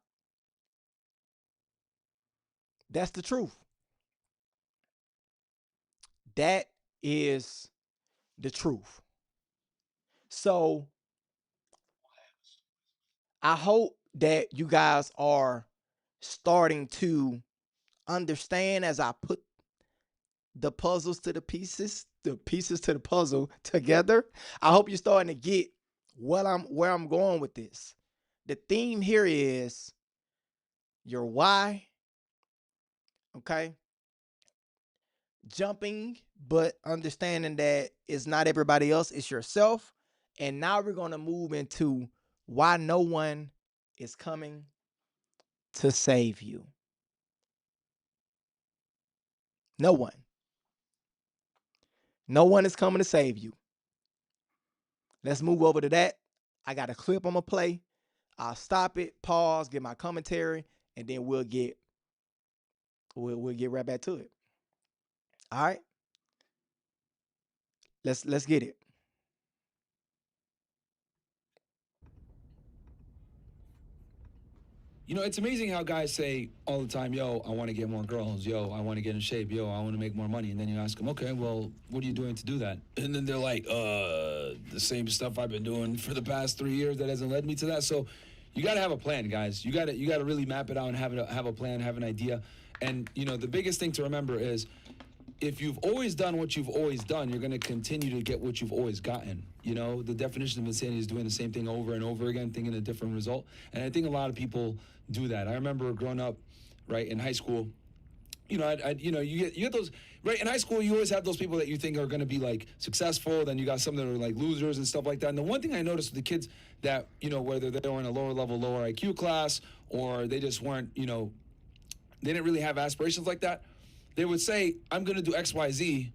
That's the truth. That is the truth. So I hope that you guys are starting to understand as I put the pieces to the puzzle together. I hope you're starting to get where I'm going with this. The theme here is your why, okay? Jumping, but understanding that it's not everybody else, it's yourself. And now we're going to move into why no one is coming to save you. No one. No one is coming to save you. Let's move over to that. I got a clip I'm going to play. I'll stop it, pause, get my commentary, and then we'll get right back to it. All right? Let's get it.
You know, it's amazing how guys say all the time, yo, I want to get more girls. Yo, I want to get in shape. Yo, I want to make more money. And then you ask them, okay, well, what are you doing to do that? And then they're like, the same stuff I've been doing for the past 3 years that hasn't led me to that. So you got to have a plan, guys. You got to really map it out and have a plan, have an idea. And, you know, the biggest thing to remember is if you've always done what you've always done, you're going to continue to get what you've always gotten. You know, the definition of insanity is doing the same thing over and over again, thinking a different result. And I think a lot of people do that. I remember growing up, right, in high school, you know, you get those, right, in high school, you always have those people that you think are going to be, like, successful. Then you got some that are, like, losers and stuff like that. And the one thing I noticed with the kids that, you know, whether they were in a lower level, lower IQ class, or they just weren't, you know, they didn't really have aspirations like that, they would say, I'm going to do X, Y, Z,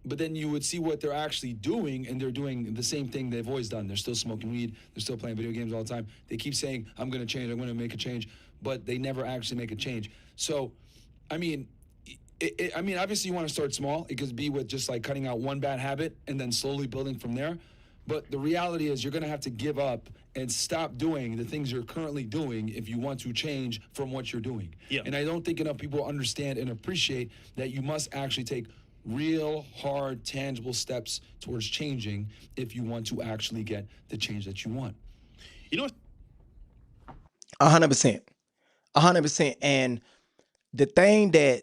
but then you would see what they're actually doing, and they're doing the same thing they've always done. They're still smoking weed. They're still playing video games all the time. They keep saying, I'm going to change, I'm going to make a change, but they never actually make a change. So, I mean, obviously you want to start small. It could be with just like cutting out one bad habit and then slowly building from there. But the reality is you're going to have to give up and stop doing the things you're currently doing if you want to change from what you're doing.
Yeah.
And I don't think enough people understand and appreciate that you must actually take real, hard, tangible steps towards changing if you want to actually get the change that you want.
You know what?
100%. 100%. And the thing that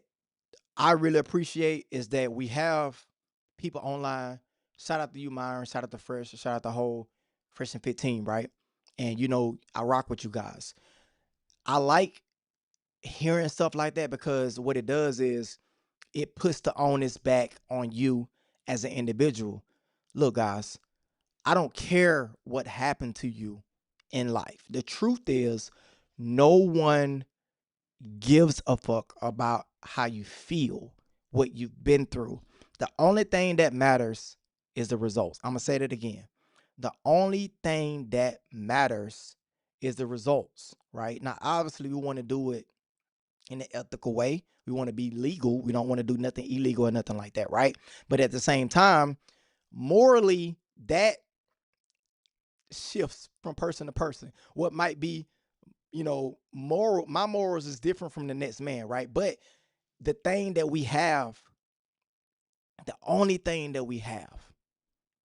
I really appreciate is that we have people online. Shout out to you, Myron. Shout out to Fresh. Shout out to whole Fresh and Fit team, right? And you know, I rock with you guys. I like hearing stuff like that because what it does is it puts the onus back on you as an individual. Look, guys, I don't care what happened to you in life. The truth is, no one gives a fuck about how you feel, what you've been through. The only thing that matters is the results. I'm going to say that again. The only thing that matters is the results, right? Now, obviously, we want to do it in an ethical way. We want to be legal. We don't want to do nothing illegal or nothing like that, right? But at the same time, morally, that shifts from person to person. What might be, you know, my morals is different from the next man, right? But the thing that we have, the only thing that we have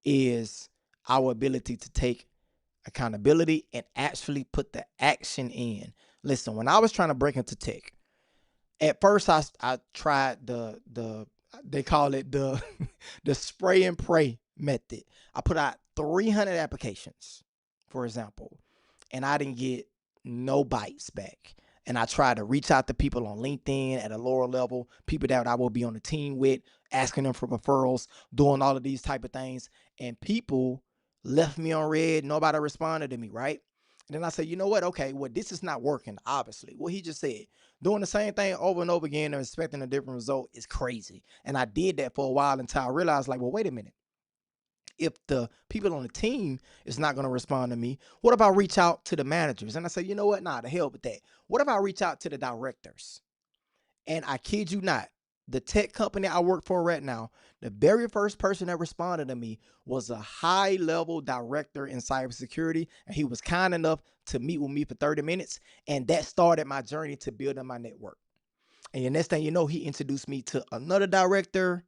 is our ability to take accountability and actually put the action in. Listen, when I was trying to break into tech, at first I tried the they call it the the spray and pray method. I put out 300 applications, for example, and I didn't get no bites back. And I tried to reach out to people on LinkedIn at a lower level, people that I will be on the team with, asking them for referrals, doing all of these type of things. And people left me on red. Nobody responded to me, right? And then I said, you know what? Okay, well, this is not working, obviously. What he just said, doing the same thing over and over again and expecting a different result is crazy. And I did that for a while until I realized, like, well, wait a minute. If the people on the team is not going to respond to me, what if I reach out to the managers? And I say, you know what? Nah, the hell with that. What if I reach out to the directors? And I kid you not, the tech company I work for right now, the very first person that responded to me was a high-level director in cybersecurity, and he was kind enough to meet with me for 30 minutes, and that started my journey to building my network. And the next thing you know, he introduced me to another director,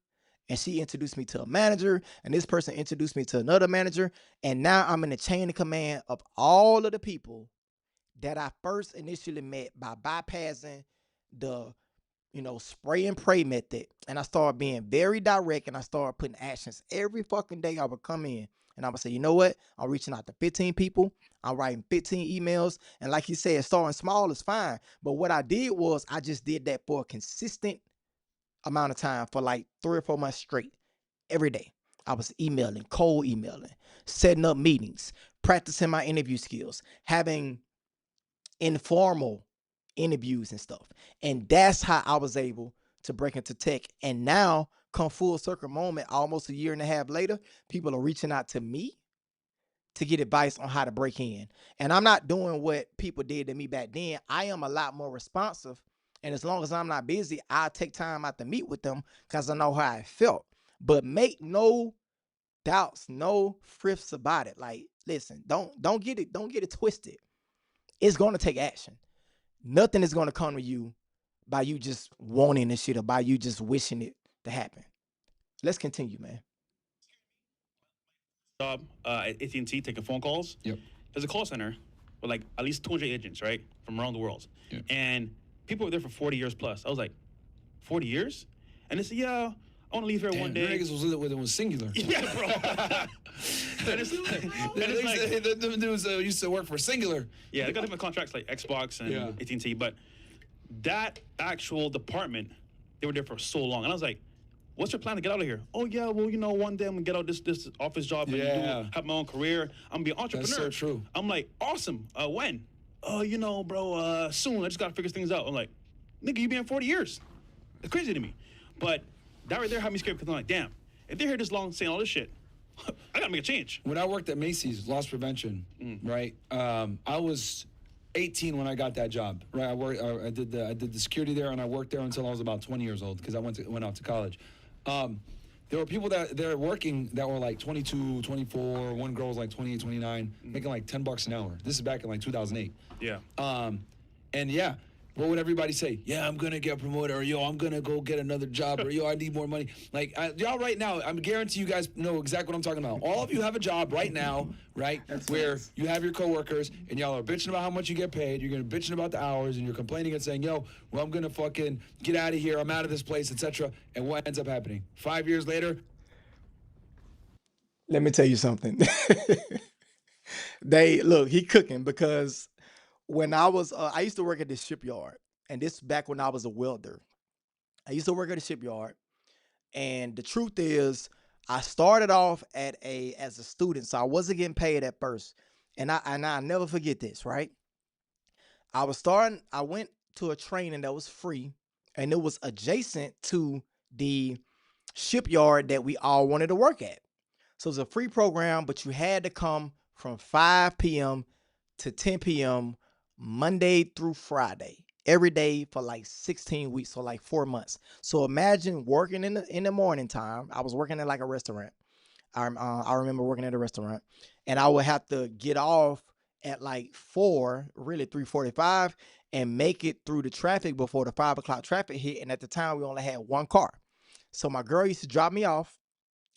and she introduced me to a manager, and this person introduced me to another manager, and now I'm in the chain of command of all of the people that I first initially met by bypassing the spray and pray method. And I started being very direct, and I started putting actions every fucking day. I would come in and I would say, you know what? I'm reaching out to 15 people. I'm writing 15 emails. And like you said, starting small is fine. But what I did was I just did that for a consistent amount of time for like 3 or 4 months straight. Every day I was emailing, cold emailing, setting up meetings, practicing my interview skills, having informal interviews and stuff. And that's how I was able to break into tech. And now, come full circle moment, almost a year and a half later, people are reaching out to me to get advice on how to break in. And I'm not doing what people did to me back then. I am a lot more responsive. And as long as I'm not busy, I'll take time out to meet with them because I know how I felt. But make no doubts, no frifs about it. Like, listen, don't get it twisted. It's gonna take action. Nothing is gonna come to you by you just wanting this shit or by you just wishing it to happen. Let's continue, man.
Job at AT&T taking phone calls.
Yep.
There's a call center with like at least 200 agents, right, from around the world.
Yeah.
And people were there for 40 years plus. I was like, 40 years? And they said, yeah, I want to leave here
Damn,
one
your
day.
niggas was singular.
Yeah, bro. and it's like,
the dudes used to work for Singular.
yeah, they got different contracts like Xbox and
Yeah.
AT&T, but that actual department, they were there for so long. And I was like, what's your plan to get out of here? Oh, yeah, well, one day I'm going to get out this office job and
Yeah.
have my own career. I'm going to be an entrepreneur.
That's so true.
I'm like, awesome. When? Oh, bro, soon. I just got to figure things out. I'm like, nigga, you been here 40 years. It's crazy to me. But that right there had me scared because I'm like, damn, if they're here this long saying all this shit, I got to make a change.
When I worked at Macy's, loss prevention, right? I was 18 when I got that job, right? I did the security there, and I worked there until I was about 20 years old because I went out to college. There were people they're working that were like 22, 24. One girl was like 28, 29, making like $10 an hour. This is back in like 2008.
Yeah.
And yeah, what would everybody say? Yeah, I'm gonna get promoted, or yo, I'm gonna go get another job, or yo, I need more money. Like y'all right now, I'm guarantee you guys know exactly what I'm talking about. All of you have a job right now, right? Where you have your coworkers, and y'all are bitching about how much you get paid. You're gonna bitching about the hours, and you're complaining and saying, yo, well, I'm gonna fucking get out of here. I'm out of this place, etc. And what ends up happening? 5 years later,
Let me tell you something. He cooking because when I used to work at this shipyard, and this back when I was a welder. I used to work at a shipyard, and the truth is, I started off as a student, so I wasn't getting paid at first, and I never forget this, right? I went to a training that was free, and it was adjacent to the shipyard that we all wanted to work at. So it's a free program, but you had to come from 5 p.m. to 10 p.m. Monday through Friday, every day for like 16 weeks, so like 4 months. So imagine working in the morning time. I was working at like a restaurant. I remember working at a restaurant, and I would have to get off at like 4, really 3:45, and make it through the traffic before the 5 o'clock traffic hit. And at the time, we only had one car. So my girl used to drop me off,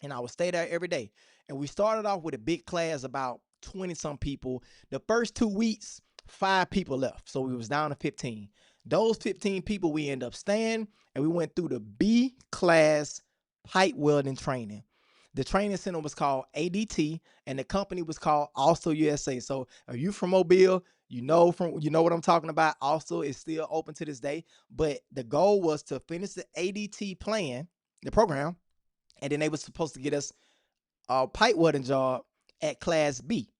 and I would stay there every day. And we started off with a big class, about 20 some people. The first 2 weeks, 5 people left. So we was down to 15. Those 15 people, we end up staying, and we went through the B class pipe welding training. The training center was called ADT, and the company was called Also USA. So if you from Mobile, you know what I'm talking about. Also, it's still open to this day. But the goal was to finish the ADT plan, the program, and then they were supposed to get us a pipe welding job at Class B,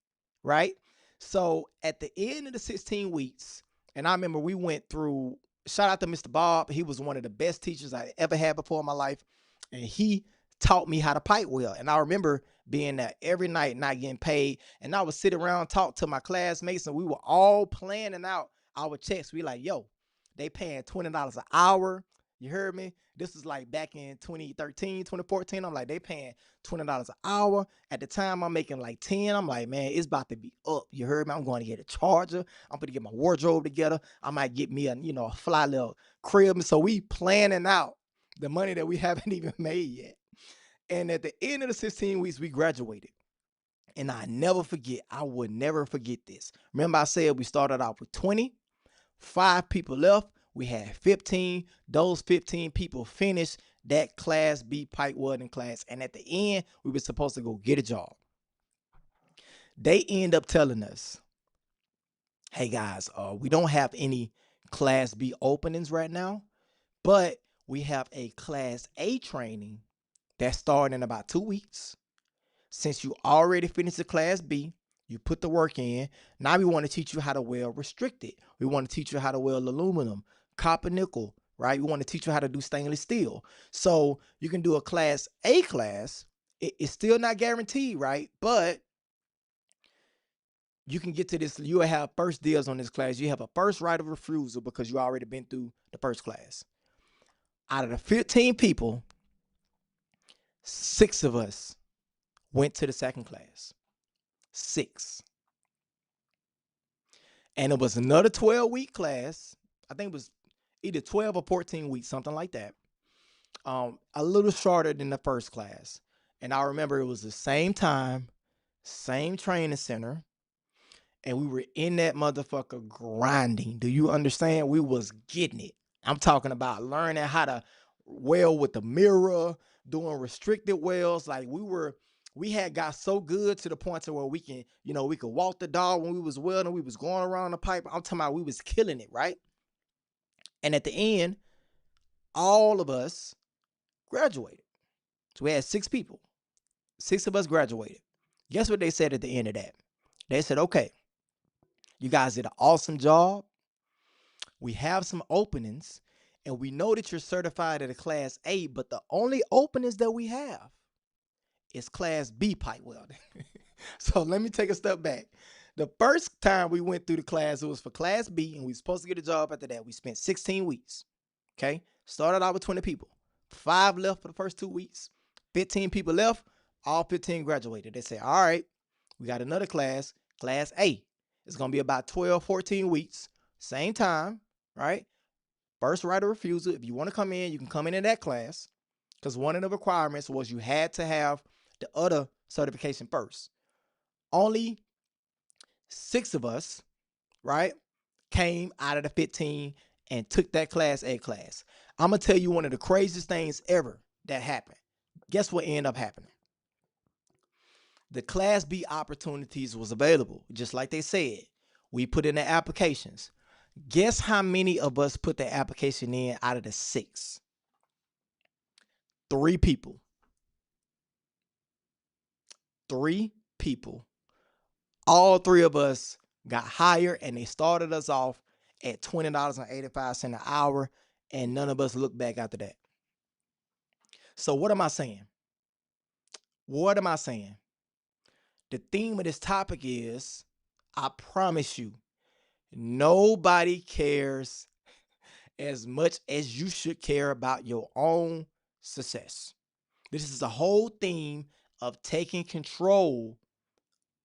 right? So at the end of the 16 weeks, and I remember we went through, shout out to Mr. Bob. He was one of the best teachers I ever had before in my life, and he taught me how to pipe weld. And I remember being there every night, not getting paid, and I would sit around, talk to my classmates, and we were all planning out our checks. We like, yo, They paying $20 an hour. You heard me? This is like back in 2013, 2014. I'm like, they paying $20 an hour. At the time, I'm making like 10. I'm like, man, it's about to be up. You heard me? I'm going to get a charger. I'm going to get my wardrobe together. I might get me a fly little crib. And so we planning out the money that we haven't even made yet. And at the end of the 16 weeks, we graduated. And I never forget. I would never forget this. Remember, I said we started out with 20. 5 people left. We had 15. Those 15 people finished that Class B pipe welding class. And at the end, we were supposed to go get a job. They end up telling us, hey guys, we don't have any Class B openings right now, but we have a Class A training that's starting in about 2 weeks. Since you already finished the Class B, you put the work in. Now we want to teach you how to weld restricted. We want to teach you how to weld aluminum, copper, nickel, right? We want to teach you how to do stainless steel. So you can do a Class A class. It's still not guaranteed, right? But you can get to this. You will have first deals on this class. You have a first right of refusal because you already been through the first class. Out of the 15 people, 6 of us went to the second class. 6. And it was another 12-week class. I think it was either 12 or 14 weeks, something like that. A little shorter than the first class. And I remember it was the same time, same training center. And we were in that motherfucker grinding. Do you understand? We was getting it. I'm talking about learning how to weld with the mirror, doing restricted welds. Like we had got so good to the point to where we can, we could walk the dog when we was welding. We was going around the pipe. I'm talking about we was killing it, right? And at the end, all of us graduated. So we had 6 people. 6 of us graduated. Guess what they said at the end of that? They said, okay, you guys did an awesome job. We have some openings, and we know that you're certified at a Class A, but the only openings that we have is Class B pipe welding. So let me take a step back. The first time we went through the class, it was for Class B, and we were supposed to get a job after that. We spent 16 weeks. Okay? Started out with 20 people. 5 left for the first 2 weeks. 15 people left. All 15 graduated. They said, all right, we got another class, Class A. It's going to be about 12, 14 weeks. Same time, right? First right of refusal. If you want to come in, you can come in that class. Because one of the requirements was you had to have the other certification first. Only 6 of us, right, came out of the 15 and took that Class A class. I'm going to tell you one of the craziest things ever that happened. Guess what ended up happening? The Class B opportunities was available, just like they said. We put in the applications. Guess how many of us put the application in out of the 6? 3 people. 3 people. All 3 of us got hired, and they started us off at $20.85 an hour, and none of us looked back after that. So what am I saying? What am I saying? The theme of this topic is, I promise you, nobody cares as much as you should care about your own success. This is the whole theme of taking control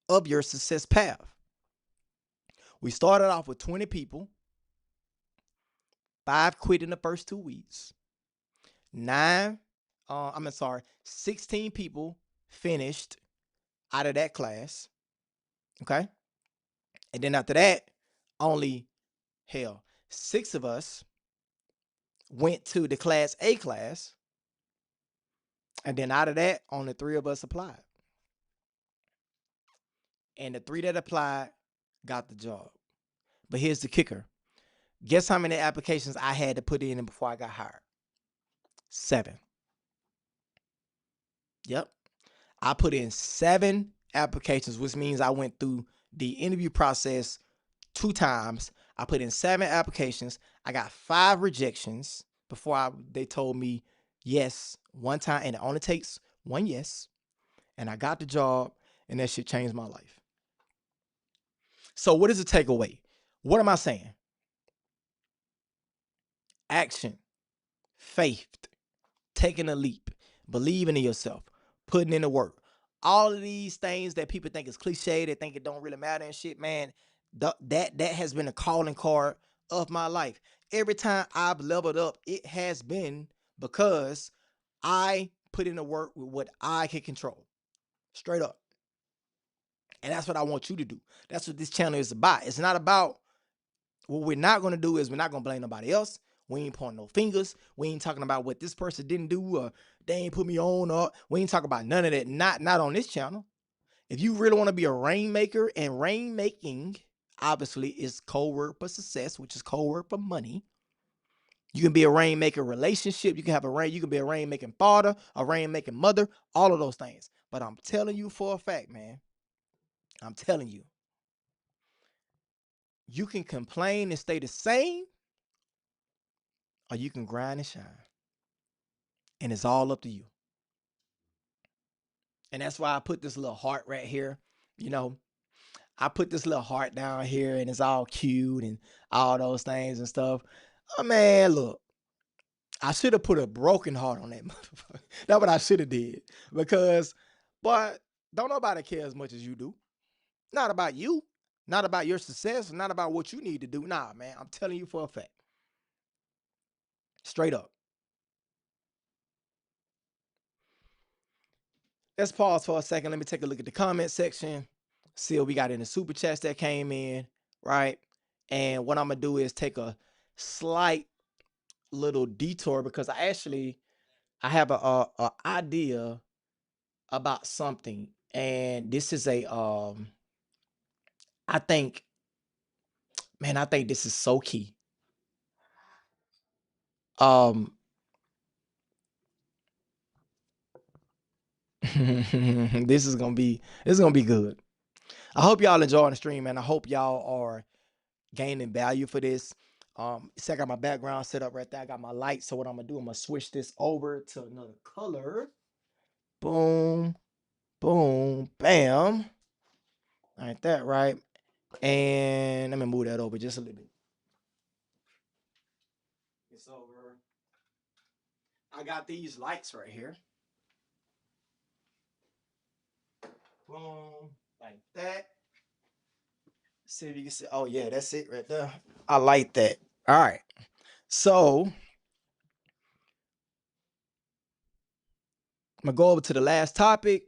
of your success path. We started off with 20 people. 5 quit in the first 2 weeks. 16 people finished out of that class. Okay. And then after that, only 6 of us went to the Class A class. And then out of that, only 3 of us applied. And the 3 that applied got the job. But here's the kicker. Guess how many applications I had to put in before I got hired? 7. Yep. I put in 7 applications, which means I went through the interview process 2 times. I put in 7 applications. I got 5 rejections before they told me yes one time. And it only takes 1 yes. And I got the job, and that shit changed my life. So what is the takeaway? What am I saying? Action, faith, taking a leap, believing in yourself, putting in the work. All of these things that people think is cliche, they think it don't really matter and shit, man, that has been a calling card of my life. Every time I've leveled up, it has been because I put in the work with what I can control. Straight up. And that's what I want you to do. That's what this channel is about. It's not about, what we're not going to do is we're not going to blame nobody else. We ain't pointing no fingers. We ain't talking about what this person didn't do or they ain't put me on, or we ain't talking about none of that. Not on this channel. If you really want to be a rainmaker, and rainmaking obviously is code word for success, which is code word for money. You can be a rainmaker relationship. You can have you can be a rainmaking father, a rainmaking mother, all of those things. But I'm telling you for a fact, man, I'm telling you, you can complain and stay the same, or you can grind and shine. And it's all up to you. And that's why I put this little heart right here. You know, I put this little heart down here and it's all cute and all those things and stuff. Oh man, look, I should have put a broken heart on that motherfucker. That's what I should have did. But don't nobody care as much as you do. Not about you. Not about your success. Not about what you need to do. Nah, man, I'm telling you for a fact. Straight up. Let's pause for a second. Let me take a look at the comment section. See what we got in the super chats that came in, right? And what I'm gonna do is take a slight little detour because I have a idea about something, and this is I think, man, I think this is so key. This is gonna be good. I hope y'all enjoying the stream, man. I hope y'all are gaining value for this. So I got my background set up right there. I got my light. So what I'm gonna do, I'm gonna switch this over to another color. Boom, boom, bam. Like that, right? And let me move that over just a little bit. It's over. I got these lights right here. Boom, like that. See if you can see. Oh yeah, that's it right there. I like that. All right. So I'm gonna go over to the last topic,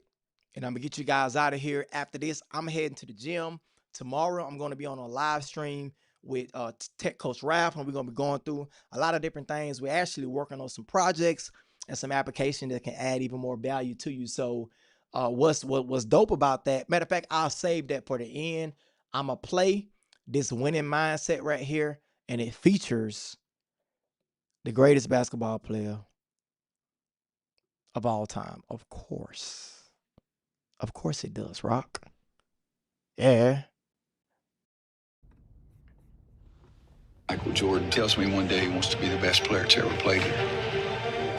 and I'm gonna get you guys out of here. After this, I'm heading to the gym. Tomorrow, I'm gonna be on a live stream with Tech Coach Ralph, and we're gonna be going through a lot of different things. We're actually working on some projects and some application that can add even more value to you. So what's dope about that? Matter of fact, I'll save that for the end. I'm gonna play this winning mindset right here, and it features the greatest basketball player of all time. Of course it does, Rock. Yeah.
Michael Jordan tells me one day he wants to be the best player that's ever played here.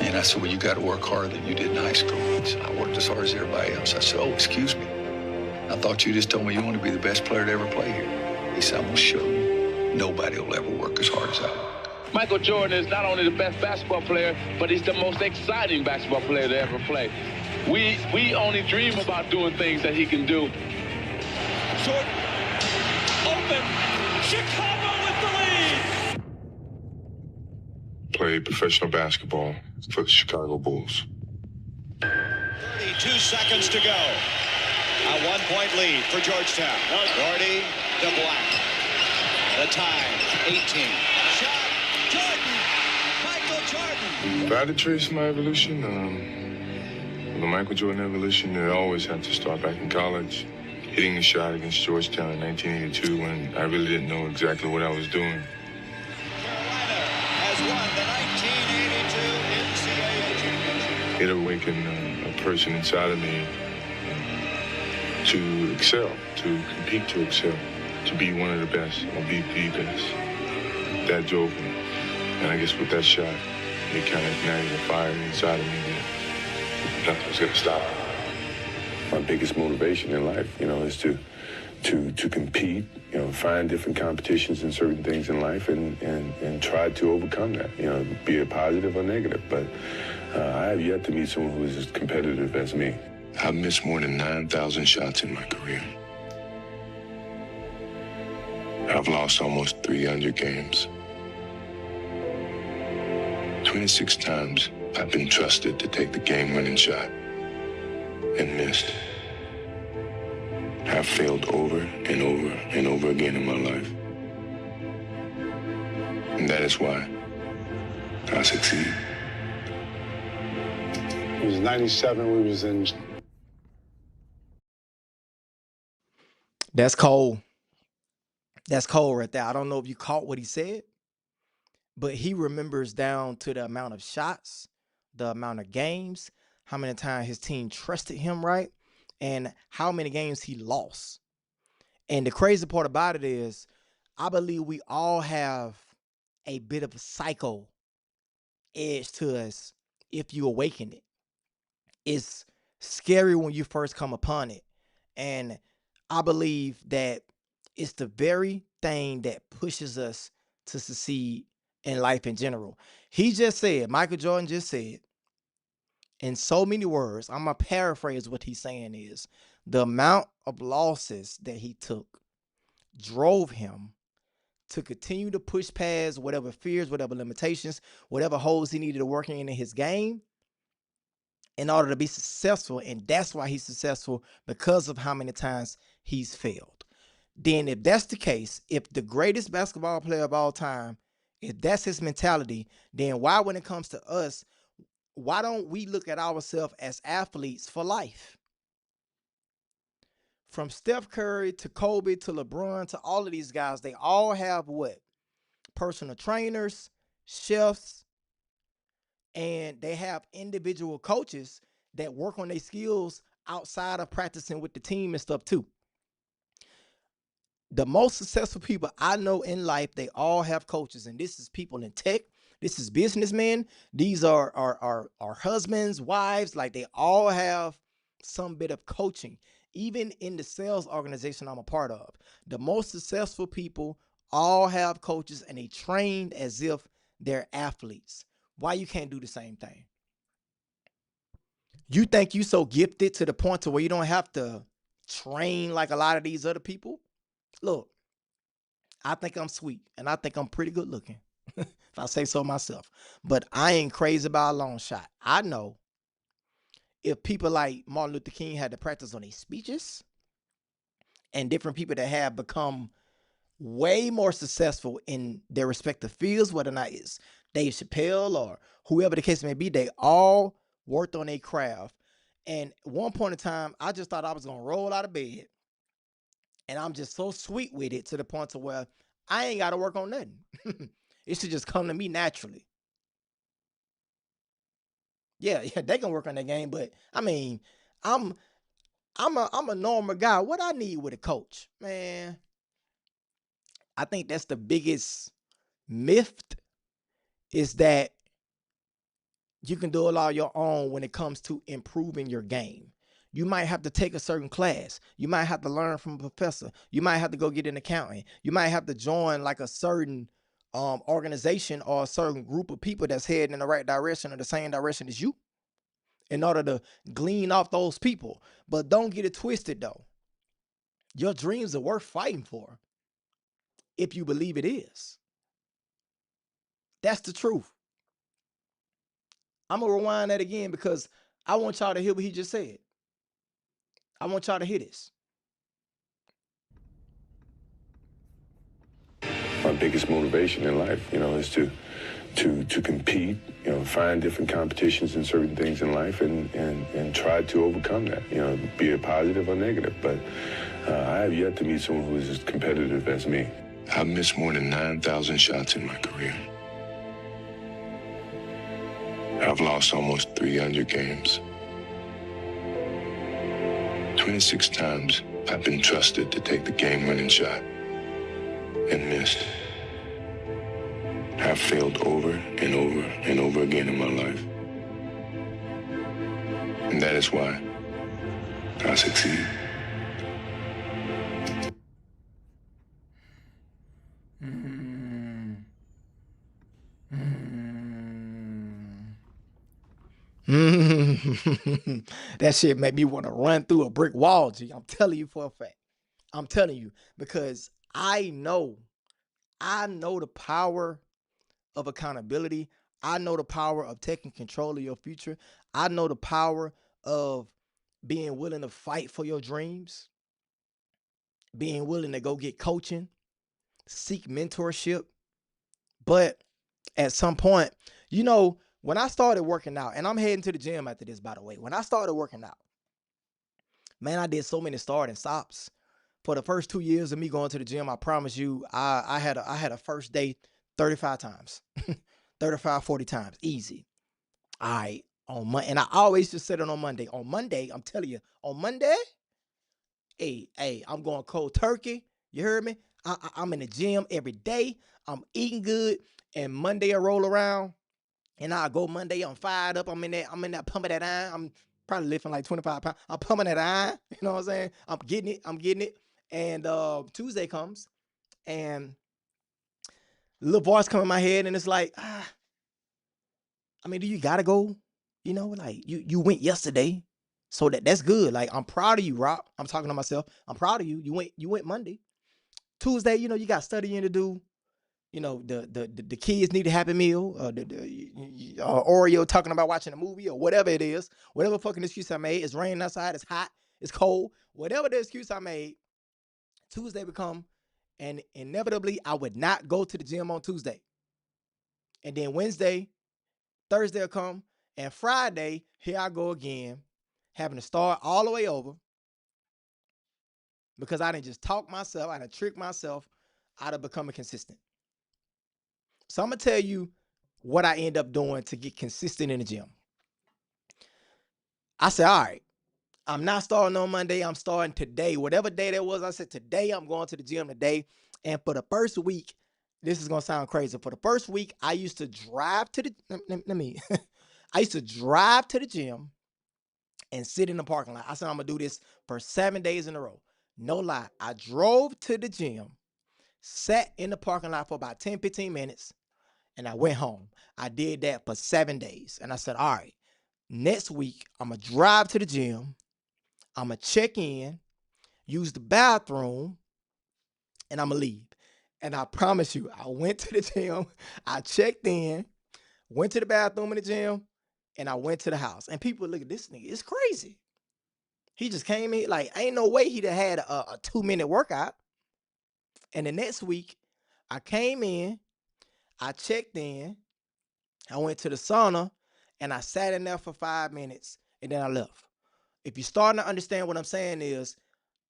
And I said, well, you got to work harder than you did in high school. He said, I worked as hard as everybody else. I said, oh, excuse me. I thought you just told me you want to be the best player to ever play here. He said, I'm going to show you. Nobody will ever work as hard as I work.
Michael Jordan is not only the best basketball player, but he's the most exciting basketball player to ever play. We only dream about doing things that he can do.
Jordan, open, Chicago with the lead.
Played professional basketball for the Chicago Bulls.
32 seconds to go. A 1-point lead for Georgetown. Gordy to Black. The time, 18. Shot, Jordan, Michael Jordan.
If I had to trace my evolution, the Michael Jordan evolution, it always had to start back in college. Hitting the shot against Georgetown in 1982 when I really didn't know exactly what I was doing.
Carolina has won the 1982 NCAA championship.
It awakened a person inside of me to excel, to compete to excel, to be one of the best, or be the best. That drove me. And I guess with that shot, it kind of ignited a fire inside of me that nothing was going to stop. My biggest motivation in life, is to to compete, find different competitions in certain things in life and try to overcome that, be it positive or negative. But I have yet to meet someone who is as competitive as me.
I've missed more than 9,000 shots in my career. I've lost almost 300 games. 26 times I've been trusted to take the game-winning shot and missed. I've failed over and over and over again in my life. And that is why I succeed.
It was 97, we was in...
That's cold. That's cold right there. I don't know if you caught what he said, but he remembers down to the amount of shots, the amount of games, how many times his team trusted him, right? And how many games he lost. And the crazy part about it is, I believe we all have a bit of a psycho edge to us if you awaken it. It's scary when you first come upon it. And I believe that it's the very thing that pushes us to succeed in life in general. He just said, Michael Jordan just said, in so many words, I'm going to paraphrase what he's saying is, the amount of losses that he took drove him to continue to push past whatever fears, whatever limitations, whatever holes he needed to work in his game in order to be successful. And that's why he's successful, because of how many times he's failed. Then if that's the case, if the greatest basketball player of all time, if that's his mentality, then why, when it comes to us, why don't we look at ourselves as athletes for life? From Steph Curry to Kobe to LeBron to all of these guys, they all have what? Personal trainers, chefs, and they have individual coaches that work on their skills outside of practicing with the team and stuff too. The most successful people I know in life, they all have coaches, and this is people in tech. This is businessmen. These are husbands, wives. Like, they all have some bit of coaching. Even in the sales organization I'm a part of, the most successful people all have coaches, and they train as if they're athletes. Why you can't do the same thing? You think you so gifted to the point to where you don't have to train like a lot of these other people? Look, I think I'm sweet, and I think I'm pretty good looking, if I say so myself. But I ain't crazy about a long shot. I know if people like Martin Luther King had to practice on their speeches, and different people that have become way more successful in their respective fields, whether or not it's Dave Chappelle or whoever the case may be, they all worked on their craft. And at one point in time, I just thought I was going to roll out of bed, and I'm just so sweet with it to the point to where I ain't got to work on nothing. It should just come to me naturally. Yeah, they can work on their game, but I mean, I'm a normal guy. What I need with a coach, man? I think that's the biggest myth, is that you can do it all your own when it comes to improving your game. You might have to take a certain class. You might have to learn from a professor. You might have to go get an accountant. You might have to join like a certain organization or a certain group of people that's heading in the right direction or the same direction as you, in order to glean off those people. But don't get it twisted though. Your dreams are worth fighting for if you believe it is. That's the truth. I'm going to rewind that again because I want y'all to hear what he just said. I want y'all to hear this.
My biggest motivation in life, is to compete, find different competitions in certain things in life and try to overcome that, be it positive or negative. But I have yet to meet someone who is as competitive as me.
I've missed more than 9,000 shots in my career. I've lost almost 300 games. 26 times I've been trusted to take the game-winning shot and missed. I've failed over and over and over again in my life. And that is why I succeed.
That shit made me want to run through a brick wall, G. I'm telling you for a fact. I'm telling you because I know the power of accountability. I know the power of taking control of your future. I know the power of being willing to fight for your dreams, being willing to go get coaching, seek mentorship. But at some point, when I started working out, and I'm heading to the gym after this, by the way, when I started working out, man, I did so many start and stops. For the first 2 years of me going to the gym, I promise you, I had a first day 35 times, 35, 40 times, easy. All right, on Monday, and I always just said it on Monday. On Monday, I'm telling you, on Monday, hey, I'm going cold turkey. You heard me? I'm in the gym every day. I'm eating good, and Monday I roll around, and I go Monday. I'm fired up. I'm in that pumping that iron. I'm probably lifting like 25 pounds. I'm pumping that iron. You know what I'm saying? I'm getting it. I'm getting it. And Tuesday comes, and little voice come in my head, and it's like, I mean, do you gotta go? Like you went yesterday, so that's good. Like I'm proud of you, Rob. I'm talking to myself. I'm proud of you. You went Monday. Tuesday, you got studying to do. The kids need a Happy Meal, Oreo talking about watching a movie or whatever it is, whatever fucking excuse I made. It's raining outside, it's hot, it's cold, whatever the excuse I made. Tuesday would come, and inevitably I would not go to the gym on Tuesday. And then Wednesday, Thursday will come, and Friday, here I go again, having to start all the way over because I didn't just talk myself, I didn't trick myself out of becoming consistent. So I'm gonna tell you what I end up doing to get consistent in the gym. I said, all right, I'm not starting on Monday. I'm starting today. Whatever day that was, I said, today I'm going to the gym today. And for the first week, this is going to sound crazy. For the first week, I used to drive to the, let me, I used to drive to the gym and sit in the parking lot. I said, I'm going to do this for 7 days in a row. No lie. I drove to the gym, sat in the parking lot for about 10, 15 minutes, and I went home. I did that for 7 days. And I said, all right, next week, I'm going to drive to the gym. I'm going to check in, use the bathroom, and I'm going to leave. And I promise you, I went to the gym, I checked in, went to the bathroom in the gym, and I went to the house. And people look at this nigga, it's crazy. He just came in, like, ain't no way he'd have had a 2-minute workout. And the next week, I came in, I checked in, I went to the sauna, and I sat in there for 5 minutes, and then I left. If you're starting to understand what I'm saying is,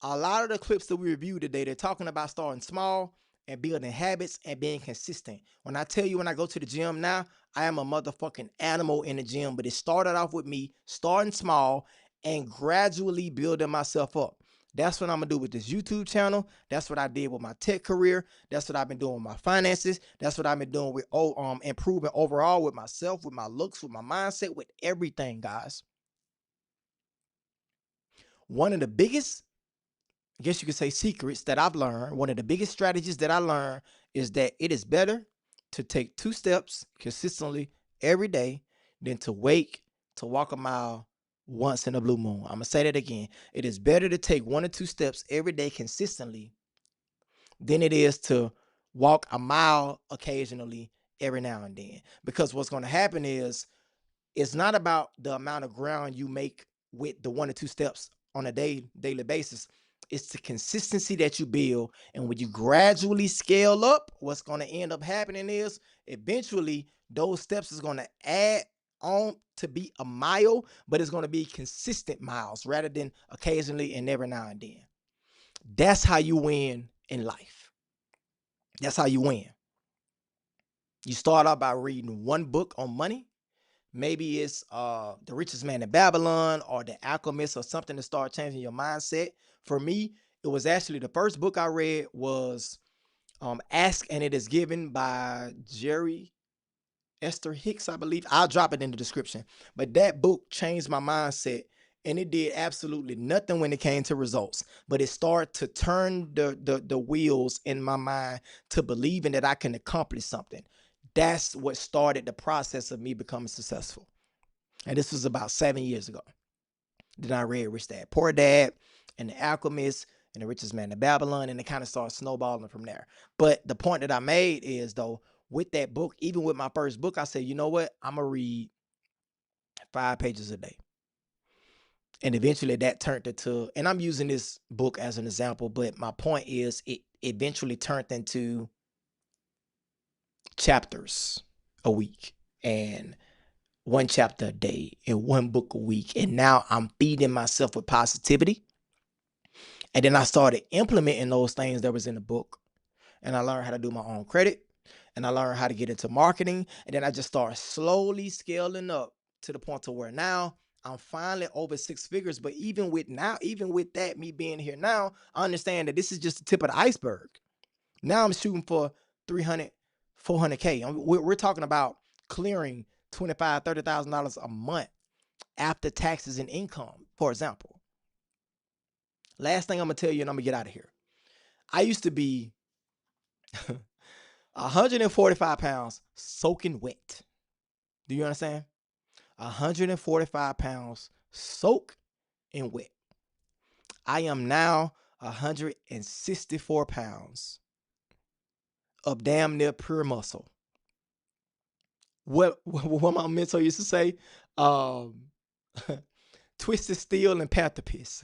a lot of the clips that we reviewed today, they're talking about starting small and building habits and being consistent. When I tell you, when I go to the gym now, I am a motherfucking animal in the gym, but it started off with me starting small and gradually building myself up. That's what I'm gonna do with this YouTube channel. That's what I did with my tech career. That's what I've been doing with my finances. That's what I've been doing with improving overall with myself, with my looks, with my mindset, with everything, guys. One of the biggest, I guess you could say, secrets that I've learned, one of the biggest strategies that I learned is that it is better to take 2 steps consistently every day than to wait to walk a mile once in a blue moon. I'm going to say that again. It is better to take 1 or 2 steps every day consistently than it is to walk a mile occasionally every now and then. Because what's going to happen is, it's not about the amount of ground you make with the 1 or 2 steps on a daily basis. It's the consistency that you build. And when you gradually scale up, what's going to end up happening is eventually those steps is going to add on to be a mile, but it's going to be consistent miles rather than occasionally and every now and then. That's how you win in life. That's how you win. You start out by reading 1 book on money. Maybe it's The Richest Man in Babylon or The Alchemist or something to start changing your mindset. For me, it was actually the first book I read was Ask and It Is Given by Jerry Esther Hicks, I believe. I'll drop it in the description. But that book changed my mindset, and it did absolutely nothing when it came to results. But it started to turn the wheels in my mind to believing that I can accomplish something. That's what started the process of me becoming successful. And this was about 7 years ago. Then I read Rich Dad, Poor Dad, and The Alchemist, and The Richest Man in Babylon, and it kind of started snowballing from there. But the point that I made is, though, with that book, even with my first book, I said, you know what? I'm going to read 5 pages a day. And eventually that turned into, and I'm using this book as an example, but my point is it eventually turned into chapters a week and 1 chapter a day and 1 book a week. And now I'm feeding myself with positivity. And then I started implementing those things that was in the book. And I learned how to do my own credit. And I learned how to get into marketing. And then I just started slowly scaling up to the point to where now I'm finally over 6 figures. But even with that, me being here now, I understand that this is just the tip of the iceberg. Now I'm shooting for 300, 400K. We're talking about clearing $25,000, $30,000 a month after taxes and income, for example. Last thing I'm going to tell you, and I'm going to get out of here. I used to be 145 pounds soaking wet. Do you understand? 145 pounds soak and wet. I am now 164 pounds of damn near pure muscle. What my mentor used to say, twisted steel and panther piss.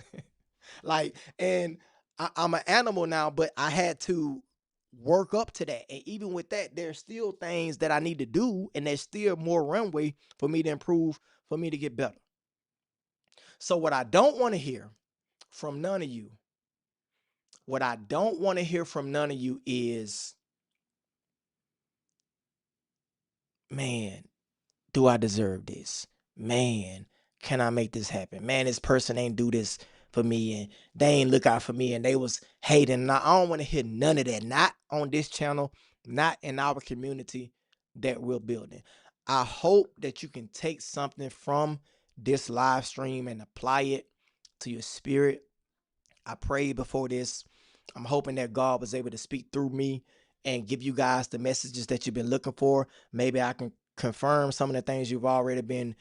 And I'm an animal now, but I had to work up to that. And even with that, there's still things that I need to do, and there's still more runway for me to improve, for me to get better. So what I don't want to hear from none of you, is, man, do I deserve this? Man, can I make this happen? Man, this person ain't do this for me, and they ain't look out for me, and they was hating. Now, I don't want to hear none of that. Not on this channel, not in our community that we're building. I hope that you can take something from this live stream and apply it to your spirit. I prayed before this. I'm hoping that God was able to speak through me and give you guys the messages that you've been looking for. Maybe I can confirm some of the things you've already been,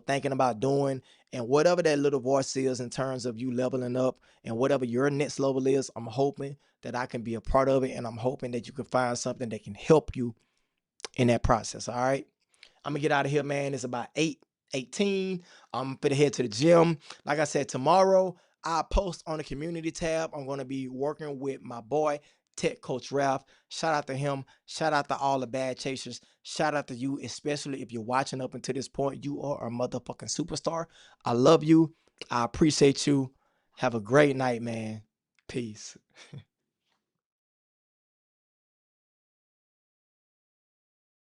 thinking about doing. And whatever that little voice is in terms of you leveling up and whatever your next level is, I'm hoping that I can be a part of it. And I'm hoping that you can find something that can help you in that process. All right. I'm gonna get out of here, man. It's about 8:18. I'm gonna head to the gym. Like I said, tomorrow I post on the community tab. I'm gonna be working with my boy Tech Coach Ralph. Shout out to him. Shout out to all the bad chasers. Shout out to you, especially if you're watching up until this point. You are a motherfucking superstar. I love you. I appreciate you. Have a great night, man. Peace.